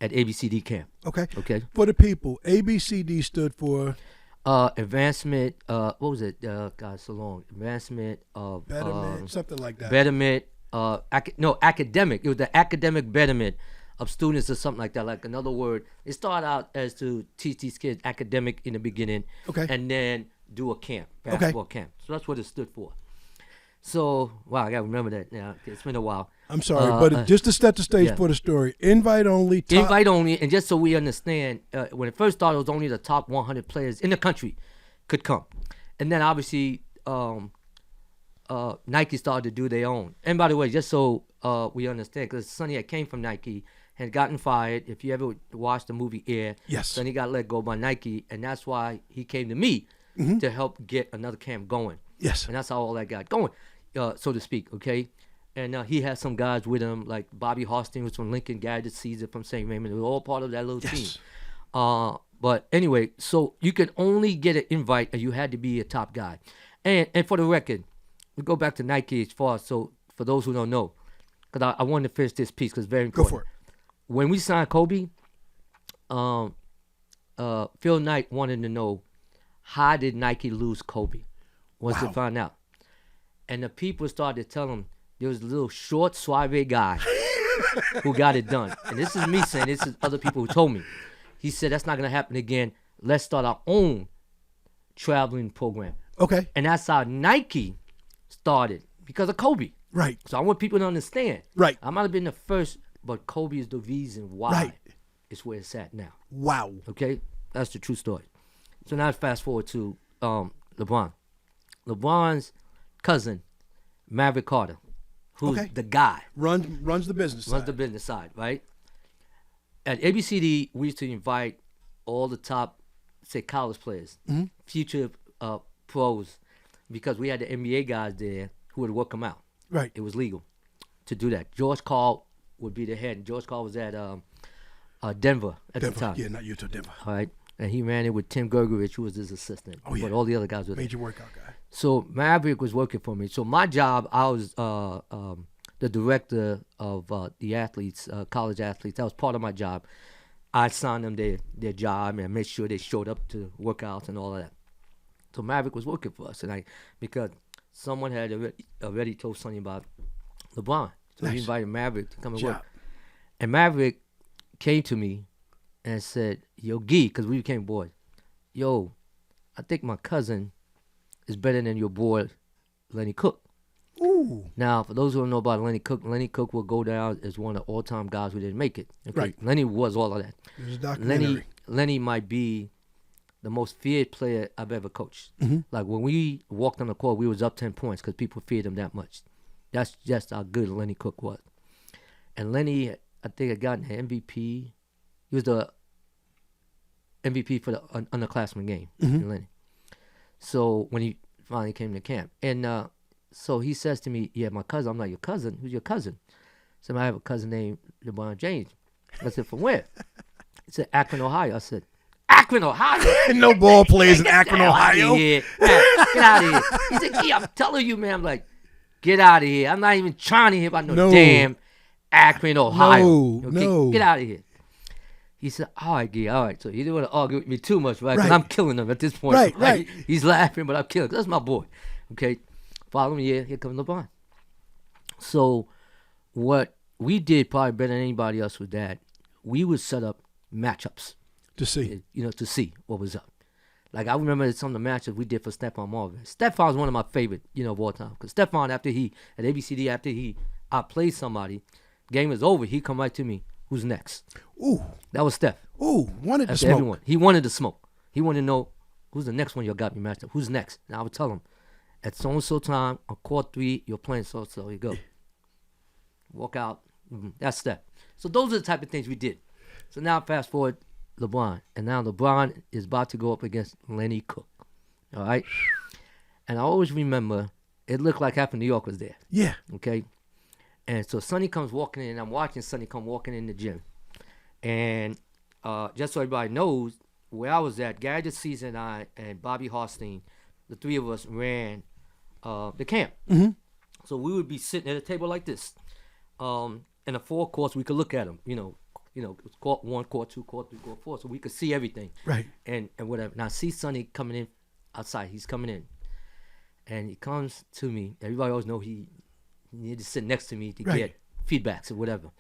S3: at ABCD camp.
S2: Okay.
S3: Okay.
S2: For the people, ABCD stood for
S3: Advancement, what was it? God, so long. Advancement of
S2: betterment, something like that.
S3: betterment, academic. It was the academic betterment of students or something like that. Like another word, it started out as to teach these kids academic in the beginning,
S2: Okay.
S3: and then do a camp, basketball camp. So that's what it stood for. So wow, I gotta remember that now. It's been a while.
S2: I'm sorry, but just to set the stage for the story, invite only.
S3: Invite only, and just so we understand, when it first started, it was only the top 100 players in the country could come, and then obviously Nike started to do their own. And by the way, just so we understand, because Sonny had came from Nike, had gotten fired. If you ever watched the movie Air,
S2: Yes.
S3: Sonny got let go by Nike, and that's why he came to me to help get another camp going.
S2: Yes.
S3: And that's how all that got going, so to speak, okay? And he had some guys with him, like Bobby Hostin was from Lincoln, Gary Caesar from St. Raymond. They were all part of that little team. But anyway, so you could only get an invite, and you had to be a top guy. And for the record, we go back to Nike as far, so for those who don't know, because I wanted to finish this piece because it's very important.
S2: Go for it.
S3: When we signed Kobe, Phil Knight wanted to know, how did Nike lose Kobe? Once they found out. And the people started to tell him there was a little short, suave guy who got it done. And this is me saying, this is other people who told me. He said, that's not going to happen again. Let's start our own traveling program.
S2: Okay.
S3: And that's how Nike started because of Kobe.
S2: Right.
S3: So I want people to understand.
S2: Right.
S3: I might have been the first, but Kobe is the reason why
S2: Right.
S3: it's where it's at now.
S2: Wow.
S3: Okay? That's the true story. So now fast forward to LeBron. LeBron's cousin, Maverick Carter, who's the guy.
S2: Runs the business.
S3: Runs
S2: side.
S3: the business side, right? At ABCD, we used to invite all the top, say, college players, future pros, because we had the NBA guys there who would work them out.
S2: Right.
S3: It was legal to do that. George Karl would be the head. George Karl was at Denver at the time.
S2: Yeah, not Utah, Denver.
S3: All right. And he ran it with Tim Gergovich, who was his assistant.
S2: Oh, yeah.
S3: But all the other guys were there.
S2: Major workout guy.
S3: So Maverick was working for me. So my job, I was the director of the athletes, college athletes. That was part of my job. I assigned them their job and made sure they showed up to workouts and all of that. So Maverick was working for us, and because someone had already told Sonny about LeBron, so he invited Maverick to come and work. And Maverick came to me and said, "Yo, Gee," because we became boys. "Yo, I think my cousin is better than your boy, Lenny Cook."
S2: Ooh.
S3: Now, for those who don't know about Lenny Cook will go down as one of the all-time guys who didn't make it. Okay?
S2: Right.
S3: Lenny was all of that.
S2: There's a documentary.
S3: Lenny might be the most feared player I've ever coached. Like when we walked on the court, we was up 10 points because people feared him that much. That's just how good Lenny Cook was. And Lenny, I think, had gotten an MVP. He was the MVP for the underclassmen game, Lenny. So when he finally came to camp, and so he says to me, "Yeah, my cousin." I'm like, "Your cousin? Who's your cousin?" So I have a cousin named LeBron James. I said, "From where?" He said, "Akron, Ohio." I said, "Akron, Ohio?"
S2: No ball plays in
S3: Get
S2: Akron,
S3: the hell outta
S2: Ohio.
S3: here. Get out of here. He said, "Gee, I'm telling you, man." I'm like, "Get out of here. I'm not even trying to hear about no damn Akron, Ohio.
S2: No.
S3: Get out of here." He said, "All right, Gee, all right." So he didn't want to argue with me too much, right? Because
S2: Right.
S3: I'm killing him at this point.
S2: Right.
S3: He's laughing, but I'm killing him. That's my boy. Okay. Following year, here comes LeBron. So what we did probably better than anybody else was that we would set up matchups,
S2: To see.
S3: to see what was up. Like I remember some of the matchups we did for Stephon Marvin. Stephon's one of my favorite, of all time. Because Stephon, at ABCD, after he outplayed somebody, game was over, he come right to me, "Who's next?"
S2: Ooh.
S3: That was Steph.
S2: Ooh. Wanted to
S3: After
S2: smoke.
S3: everyone. He wanted to smoke. He wanted to know, who's the next one you got me matched up? Who's next? And I would tell him, at so-and-so time, on court 3, you're playing so-and-so. You go. Walk out. That's Steph. So those are the type of things we did. So now fast forward, LeBron. And now LeBron is about to go up against Lenny Cook. All right? And I always remember, it looked like half of New York was there.
S2: Yeah.
S3: Okay? And so Sonny comes walking in, and I'm watching Sonny come walking in the gym. And just so everybody knows, where I was at, Gary DeCease and I and Bobby Harstein, the three of us ran the camp.
S2: Mm-hmm.
S3: So we would be sitting at a table like this. In a 4 courts, we could look at them. Court 1, court 2, court 3, court 4, so we could see everything.
S2: Right.
S3: And whatever. Now I see Sonny coming in outside. He's coming in, and he comes to me. Everybody always know he needed to sit next to me to
S2: Right.
S3: get feedbacks or whatever.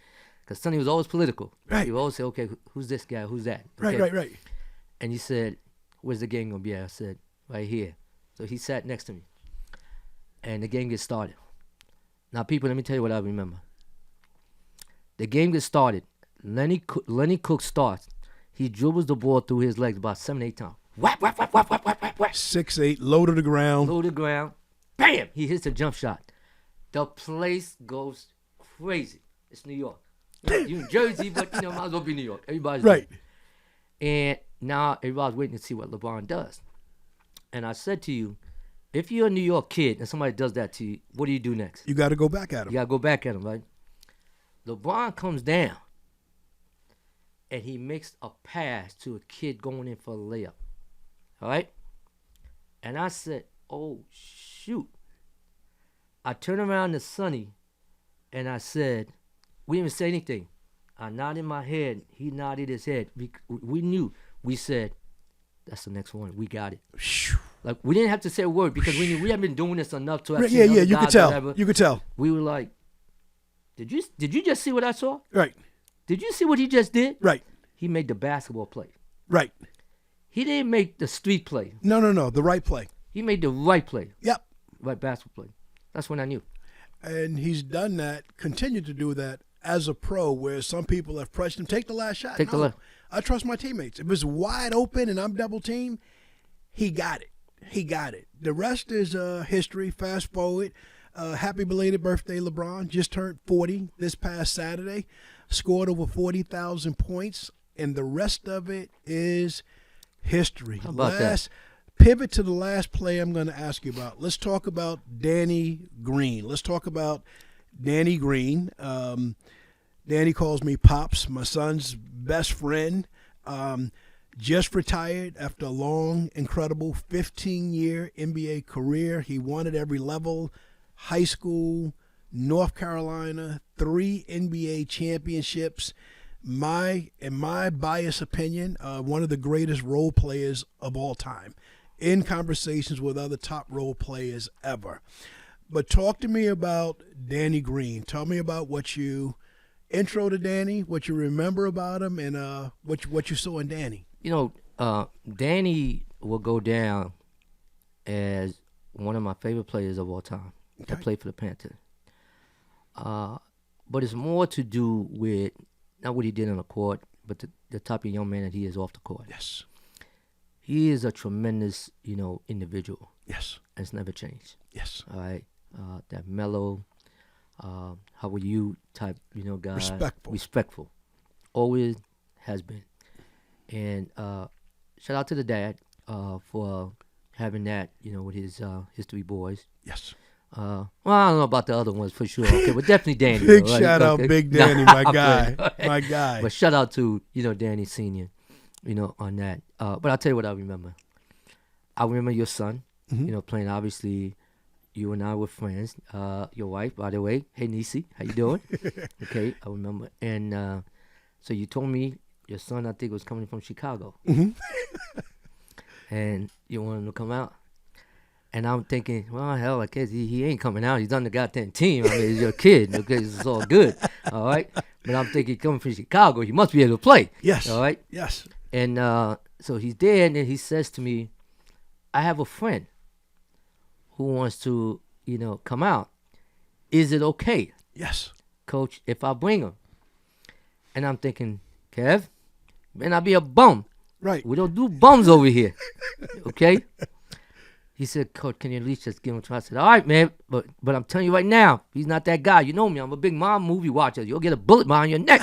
S3: Because Sonny was always political.
S2: Right.
S3: He would always say, "Okay, who's this guy? Who's that?"
S2: Right,
S3: Okay?
S2: right.
S3: And he said, "Where's the game gonna be at?" I said, "Right here." So he sat next to me, and the game gets started. Now, people, let me tell you what I remember. The game gets started. Lenny Cook starts. He dribbles the ball through his legs about 7, 8 times. Whap, whap, whap, whap, whap, whap, whap, whap.
S2: 6'8", low to the ground.
S3: Low to the ground. Bam! He hits a jump shot. The place goes crazy. It's New York. You in Jersey, but might as well be New York. Everybody's
S2: Right.
S3: there. And now everybody's waiting to see what LeBron does. And I said to you, if you're a New York kid and somebody does that to you, what do you do next?
S2: You got to go back at him.
S3: You got to go back at him, right? LeBron comes down, and he makes a pass to a kid going in for a layup. All right? And I said, oh, shoot. I turned around to Sonny, and I said, we didn't even say anything. I nodded my head. He nodded his head. We knew. We said, that's the next one. We got it. Like, we didn't have to say a word because we knew we had been doing this enough to have
S2: Yeah, you could tell. You could tell.
S3: We were like, did you just see what I saw?
S2: Right.
S3: Did you see what he just did?
S2: Right.
S3: He made the basketball play.
S2: Right.
S3: He didn't make the street play.
S2: No. The right play.
S3: He made the right play.
S2: Yep.
S3: Right basketball play. That's when I knew.
S2: And he's done that, continued to do that as a pro, where some people have pressured him, take the last shot.
S3: Take the last.
S2: I trust my teammates. If it's wide open and I'm double teamed, he got it. He got it. The rest is history. Fast forward. Happy belated birthday, LeBron. Just turned 40 this past Saturday. Scored over 40,000 points. And the rest of it is history.
S3: How about that?
S2: Pivot to the last play I'm going to ask you about. Let's talk about Danny Green. Let's talk about Danny Green. Danny calls me Pops, my son's best friend. Just retired after a long, incredible 15-year NBA career. He won at every level, high school, North Carolina, 3 NBA championships. In my biased opinion, one of the greatest role players of all time, in conversations with other top role players ever. But talk to me about Danny Green. Tell me about what you intro to Danny, what you remember about him, and what you saw in Danny.
S3: Danny will go down as one of my favorite players of all time.
S2: Okay.
S3: I played for the Panthers. But it's more to do with not what he did on the court, but the type of young man that he is off the court.
S2: Yes.
S3: He is a tremendous, individual.
S2: Yes.
S3: And it's never changed.
S2: Yes.
S3: All right. That mellow, how are you type, guy. Respectful. Always has been. And shout out to the dad for having that, with his 3 boys.
S2: Yes.
S3: Well, I don't know about the other ones for sure. Okay, but definitely Danny.
S2: Big shout out, Big Danny, my guy. My guy.
S3: But shout out to, Danny Sr., on that. But I'll tell you what I remember. I remember your son, playing. Obviously, you and I were friends. Your wife, by the way. Hey, Nisi, how you doing? Okay, I remember. And so you told me your son, I think, was coming from Chicago.
S2: Mm-hmm.
S3: And you wanted him to come out. And I'm thinking, well, hell, I guess he ain't coming out. He's on the goddamn team. I mean, he's your kid. Okay, it's all good. All right? But I'm thinking, coming from Chicago, he must be able to play.
S2: Yes.
S3: All right?
S2: Yes.
S3: And so he's there, and then he says to me, I have a friend who wants to, come out. Is it okay,
S2: Yes.
S3: Coach, if I bring him? And I'm thinking, Kev, man, I'll be a bum.
S2: Right.
S3: We don't do bums over here. Okay? He said, Coach, can you at least just give him a try? I said, all right, man, but I'm telling you right now, he's not that guy. You know me. I'm a big mom movie watcher. You'll get a bullet behind your neck.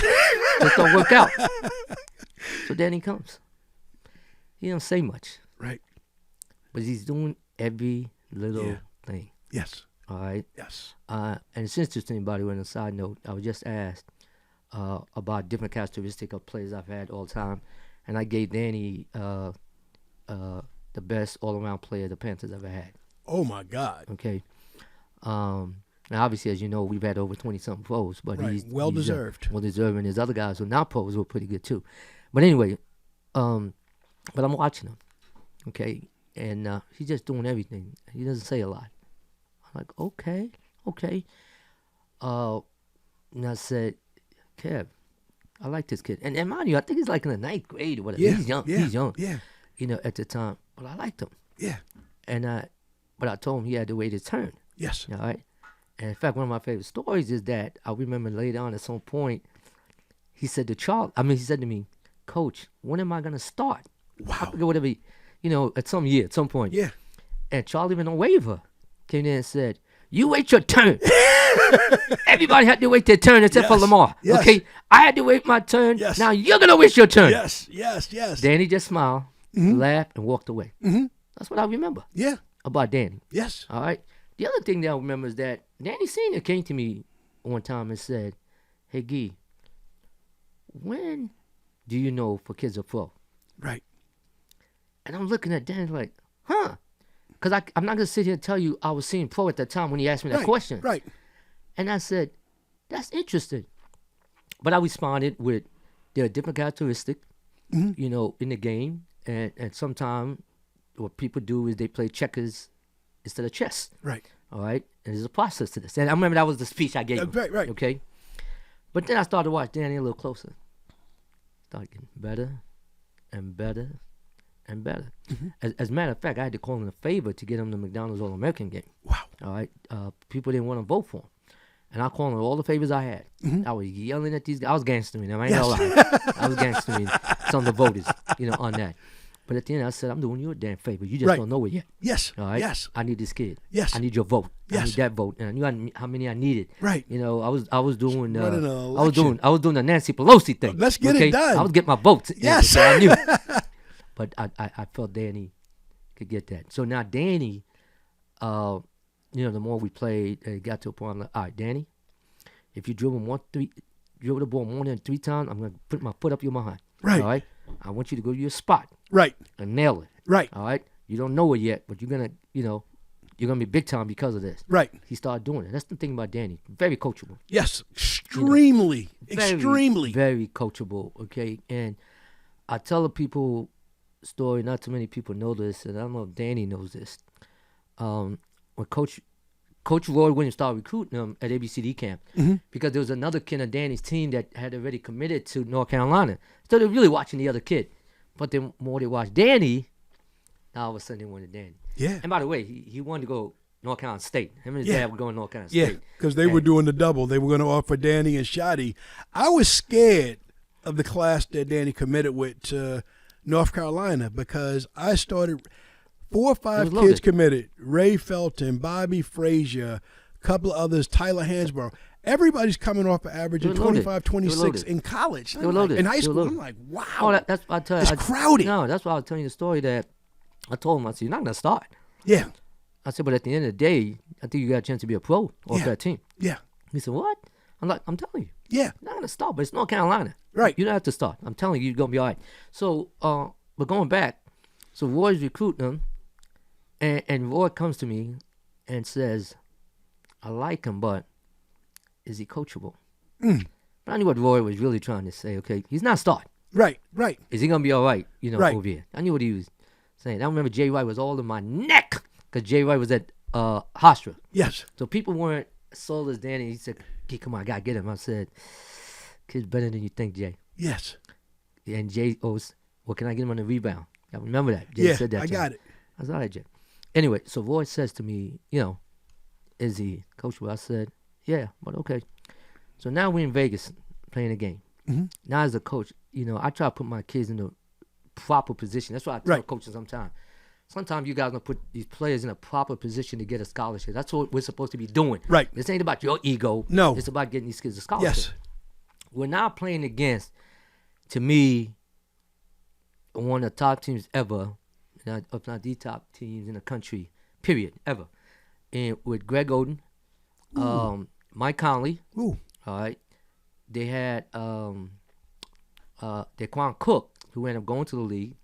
S3: Just don't work out. So then he comes. He don't say much.
S2: Right.
S3: But he's doing every little thing.
S2: Yes.
S3: All right?
S2: Yes.
S3: And it's interesting, by the way, on a side note, I was just asked about different characteristics of players I've had all the time. and I gave Danny the best all-around player the Panthers ever had.
S2: Oh my God.
S3: Okay. Now obviously, as you know, we've had over 20-something pros, but
S2: Right.
S3: he's
S2: Well deserved.
S3: Well deserved, and his other guys who are not pros were pretty good too. But anyway, but I'm watching him, okay, and he's just doing everything. He doesn't say a lot. I'm like, okay. And I said, Kev, I like this kid, and mind you, I think he's like in the 9th grade or whatever.
S2: Yeah.
S3: He's young.
S2: Yeah.
S3: He's young.
S2: Yeah.
S3: You know, at the time, but I liked him.
S2: Yeah.
S3: And but I told him he had to wait his turn.
S2: Yes.
S3: All right. And in fact, one of my favorite stories is that I remember later on at some point, he said he said to me, Coach, when am I going to start?
S2: Wow.
S3: I forget whatever, at some point.
S2: Yeah.
S3: And Charlie Van Waiver came in and said, you wait your turn. Everybody had to wait their turn except for
S2: Yes.
S3: Lamar.
S2: Yes.
S3: Okay. I had to wait my turn.
S2: Yes.
S3: Now you're going to wait your turn.
S2: Yes.
S3: Danny just smiled, laughed, and walked away.
S2: Mm-hmm.
S3: That's what I remember
S2: Yeah.
S3: about Danny.
S2: Yes.
S3: All right. The other thing that I remember is that Danny Sr. came to me one time and said, hey, Guy, when do you know if a kid's a pro?
S2: Right.
S3: And I'm looking at Danny like, huh? Because I'm not going to sit here and tell you I was seeing pro at that time when he asked me that question.
S2: Right.
S3: And I said, that's interesting. But I responded with, there are different characteristics, in the game. And sometimes what people do is they play checkers instead of chess.
S2: Right.
S3: All right? And there's a process to this. And I remember that was the speech I gave him.
S2: Right.
S3: Okay? But then I started to watch Danny a little closer. Started getting better and better and better.
S2: Mm-hmm.
S3: As a matter of fact, I had to call him a favor to get him the McDonald's All-American game.
S2: Wow.
S3: All right? People didn't want to vote for him. And I called him all the favors I had.
S2: Mm-hmm.
S3: I was yelling at these guys. I was gangstering them. I ain't gonna lie. I was gangstering some of the voters, on that. But at the end, I said, I'm doing you a damn favor. You just
S2: Right.
S3: don't know it yet.
S2: Yes.
S3: All right?
S2: Yes.
S3: I need this kid.
S2: Yes.
S3: I need your vote. I
S2: Yes.
S3: need that vote. And I knew how many I needed.
S2: Right.
S3: I was doing
S2: Running an
S3: I was doing
S2: election.
S3: the Nancy Pelosi thing.
S2: Let's get it done.
S3: I was getting my votes. in,
S2: Yes.
S3: so I knew. But I felt Danny could get that. So now Danny, the more we played, it got to a point. I'm like, all right, Danny, if you dribble the ball more than 3 times, I'm gonna put my foot up your behind.
S2: Right.
S3: All right. I want you to go to your spot
S2: Right.
S3: and nail it.
S2: Right.
S3: All right. You don't know it yet, but you're gonna be big time because of this.
S2: Right.
S3: He started doing it. That's the thing about Danny. Very coachable.
S2: Yes. Extremely.
S3: Very,
S2: Extremely.
S3: Very coachable. Okay. And I tell the people story. Not too many people know this, and I don't know if Danny knows this. When Coach Roy Williams started recruiting him at ABCD camp, because there was another kid on Danny's team that had already committed to North Carolina. So they're really watching the other kid. But the more they watched Danny, now all of a sudden they wanted Danny.
S2: Yeah.
S3: And by the way, he wanted to go North Carolina State. Him and his
S2: Yeah.
S3: dad were going North Carolina
S2: Yeah.
S3: State.
S2: Because they were doing the double. They were going to offer Danny and Shotty. I was scared of the class that Danny committed with to North Carolina because I started 4 or 5
S3: was
S2: kids
S3: loaded.
S2: committed. Ray Felton, Bobby Frazier, a couple of others, Tyler Hansborough. Everybody's coming off an average
S3: They
S2: of
S3: were loaded.
S2: 25,
S3: They were
S2: 26
S3: loaded.
S2: in college.
S3: They were loaded.
S2: In high
S3: They were
S2: school,
S3: loaded.
S2: I'm like, wow.
S3: Oh, that's I tell you.
S2: It's crowded.
S3: No, that's why I was telling you the story that I told him. I said, you're not going to start.
S2: Yeah.
S3: I said, but at the end of the day, I think you got a chance to be a pro off
S2: Yeah.
S3: that team.
S2: Yeah.
S3: He said, what? I'm like, I'm telling you.
S2: Yeah.
S3: You're not going to start, but it's North Carolina.
S2: Right.
S3: You don't have to start. I'm telling you, you're going to be all right. So, but going back, so Roy's recruiting him, and Roy comes to me and says, I like him, but is he coachable? But I knew what Roy was really trying to say. Okay, he's not starting.
S2: Right. Right.
S3: Is he going to be all right,
S2: Right.
S3: over here? I knew what he was saying. I remember Jay Wright was all in my neck because Jay Wright was at Hofstra.
S2: Yes.
S3: So people weren't sold as Danny. He said, "Hey, come on, I got to get him." I said, "Kid's better than you think, Jay."
S2: Yes.
S3: And Jay goes, "Well, can I get him on the rebound?" I remember that. Jay
S2: Yeah.
S3: said that
S2: I
S3: to
S2: got
S3: me.
S2: it.
S3: I was all right, Jay. Anyway, so Roy says to me, is he coachable? I said, yeah, but okay. So now we're in Vegas playing a game.
S2: Mm-hmm.
S3: Now as a coach, I try to put my kids in the proper position. That's why I tell
S2: Right.
S3: coaches sometimes. Sometimes you guys gonna put these players in a proper position to get a scholarship. That's what we're supposed to be doing.
S2: Right.
S3: This ain't about your ego.
S2: No.
S3: It's about getting these kids a scholarship.
S2: Yes.
S3: We're now playing against, to me, one of the top teams ever, if not the top teams in the country, period, ever. And with Greg Oden, Mike Conley,
S2: Ooh.
S3: all right. They had Daquan Cook, who ended up going to the league.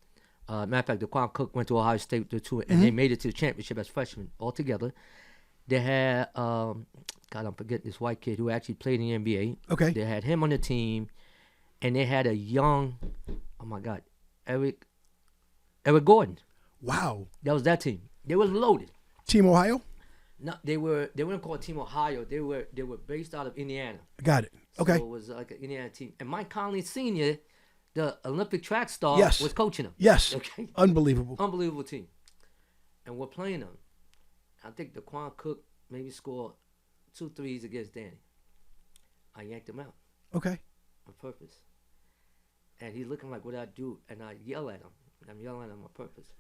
S3: Matter of fact, DeQuan Cook went to Ohio State too, and they made it to the championship as freshmen altogether. They had, God, I'm forgetting this white kid who actually played in the NBA.
S2: Okay.
S3: They had him on the team, and they had a young, oh my God, Eric Gordon.
S2: Wow.
S3: That was that team. They were loaded.
S2: Team Ohio?
S3: No, they weren't called Team Ohio. They were based out of Indiana.
S2: Got it. Okay.
S3: So it was like an Indiana team. And Mike Conley Sr., the Olympic track star,
S2: Yes.
S3: was coaching them.
S2: Yes.
S3: Okay.
S2: Unbelievable.
S3: Unbelievable team. And we're playing them. I think DeQuan Cook maybe scored 2 threes against Danny. I yanked him out
S2: Okay.
S3: on purpose. And he's looking like, what I do? And I yell at him. I'm yelling at him on purpose.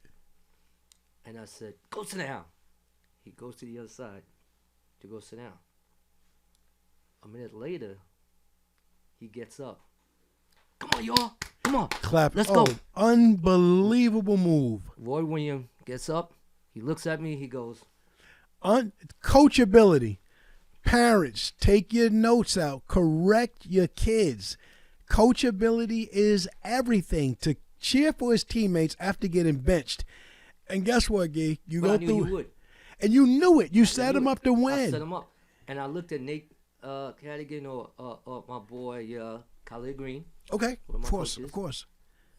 S3: And I said, go sit down. He goes to the other side to go sit down. A minute later, he gets up. Come on, y'all. Come on.
S2: Clap.
S3: Let's go.
S2: Unbelievable move.
S3: Roy Williams gets up. He looks at me. He goes,
S2: Coachability. Parents, take your notes out. Correct your kids. Coachability is everything. To cheer for his teammates after getting benched. And guess what, Gee? You
S3: but
S2: go
S3: I knew
S2: through
S3: you would.
S2: and you knew it. You set
S3: knew
S2: him
S3: it.
S2: up to
S3: I
S2: win.
S3: set him up. And I looked at Nate Cadigan or my boy Khalid Green
S2: Okay.
S3: One of my
S2: Of course.
S3: coaches.
S2: Of course.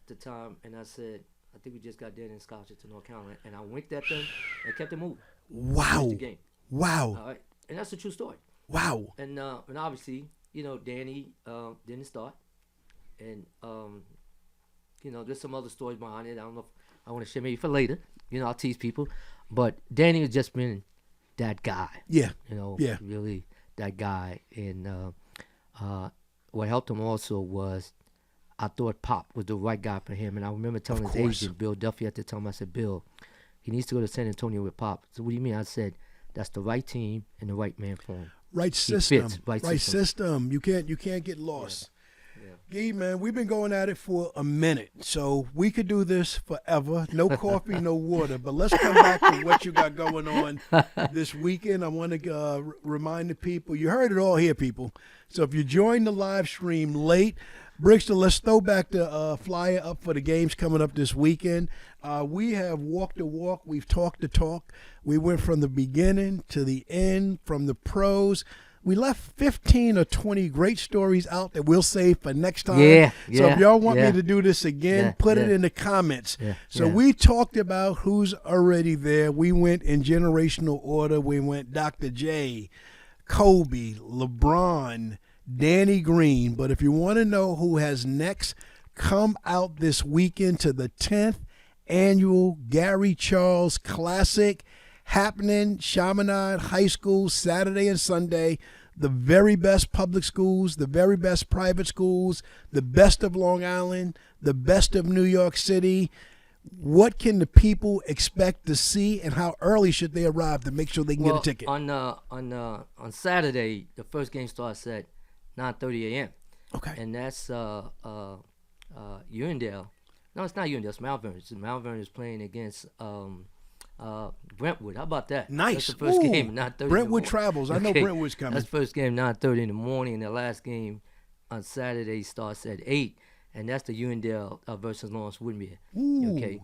S3: at the time, and I said, I think we just got dead in scholarship to North Carolina. And I winked at them and kept it moving.
S2: Wow.
S3: The game.
S2: Wow.
S3: All right. And that's a true story.
S2: Wow.
S3: And obviously, Danny didn't start. And, there's some other stories behind it. I don't know if I want to share maybe for later. I'll tease people. But Danny has just been that guy.
S2: Yeah. Yeah.
S3: Really that guy. And what helped him also was I thought Pop was the right guy for him. And I remember telling his agent, Bill Duffy, at the time, I said, Bill, he needs to go to San Antonio with Pop. So what do you mean? I said, that's the right team and the right man for him.
S2: Right system.
S3: Fits,
S2: right system. You can't get lost.
S3: Yeah.
S2: Gee, man, we've been going at it for a minute, so we could do this forever. No coffee, no water. But let's come back to what you got going on this weekend. I want to remind the people. You heard it all here, people. So if you joined the live stream late, Brixton, let's throw back the flyer up for the games coming up this weekend. We have walked the walk. We've talked the talk. We went from the beginning to the end, from the pros. We left 15 or 20 great stories out that we'll save for next time.
S3: Yeah,
S2: so if y'all want
S3: yeah.
S2: me to do this again, put it in the comments.
S3: Yeah,
S2: so
S3: yeah.
S2: we talked about who's already there. We went in generational order. We went Dr. J, Kobe, LeBron, Danny Green. But if you want to know who has next, come out this weekend to the 10th annual Gary Charles Classic, happening Chaminade High School Saturday and Sunday. The very best public schools, the very best private schools, the best of Long Island, the best of New York City. What can the people expect to see, and how early should they arrive to make sure they can get a ticket?
S3: On Saturday, the first game starts at 9:30 a.m.
S2: Okay.
S3: And that's Urandale. No, it's not Urandale. It's Mount Vernon. Mount Vernon is playing against Brentwood. How about that?
S2: Nice.
S3: That's the first
S2: Ooh,
S3: game at 9:30.
S2: Brentwood travels. I know
S3: Okay.
S2: Brentwood's coming.
S3: That's first game 9:30 in the morning, and the last game on Saturday starts at 8, and that's the Urandale versus Lawrence Woodmere.
S2: Ooh.
S3: Okay.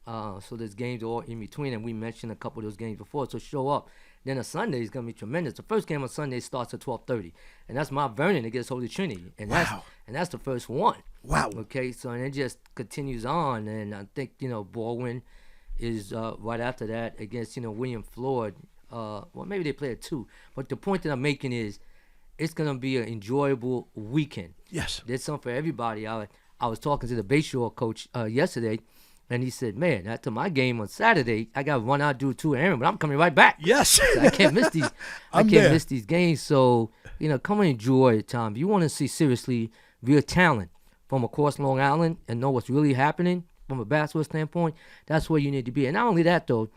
S3: So there's games all in between, and we mentioned a couple of those games before. So show up. Then a Sunday is gonna be tremendous. The first game on Sunday starts at 12:30, and that's Mount Vernon against Holy Trinity, and that's the first one.
S2: Wow.
S3: Okay, so and it just continues on, and I think Baldwin is right after that against William Floyd. Well, maybe they play at 2, but the point that I'm making is it's gonna be an enjoyable weekend.
S2: Yes.
S3: There's something for everybody. I was talking to the Bayshore coach yesterday, and he said, "Man, after my game on Saturday, I got to run out, do 2 errands, but I'm coming right back.
S2: Yes.
S3: So I can't miss these. Miss these games. So come and enjoy it, Tom. If you want to see seriously real talent from across Long Island and know what's really happening from a basketball standpoint, that's where you need to be. And not only that, though,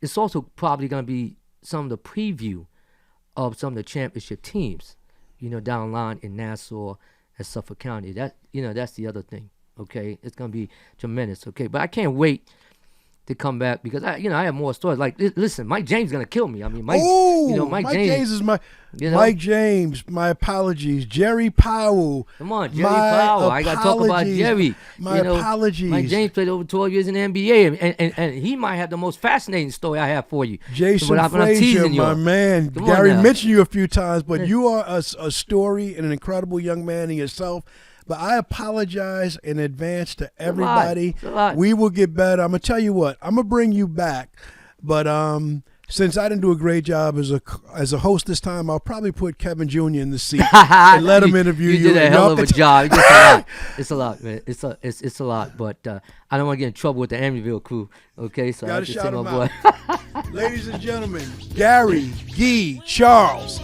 S3: it's also probably going to be some of the preview of some of the championship teams, down the line in Nassau and Suffolk County. That's the other thing. Okay, it's gonna be tremendous. Okay, but I can't wait to come back because I have more stories. Like, listen, Mike James gonna kill me. I mean, Mike
S2: James is my. Mike James, my apologies. Jerry Powell.
S3: Come on, Jerry Powell. I got to talk about Jerry.
S2: My apologies.
S3: Mike James played over 12 years in the NBA, and he might have the most fascinating story I have for you.
S2: Jason Frazier, my man. Gary mentioned you a few times, but you are a story and an incredible young man in yourself. But I apologize in advance to everybody.
S3: It's a lot.
S2: We will get better. I'm going to tell you what. I'm going to bring you back. But since I didn't do a great job as a host this time, I'll probably put Kevin Jr. in the seat and let him interview you.
S3: You did a hell of a job. It's a lot. It's a lot, man. It's a lot. But I don't want to get in trouble with the Amityville crew. Okay, so I have to say my boy.
S2: Ladies and gentlemen, Gary Gee Charles.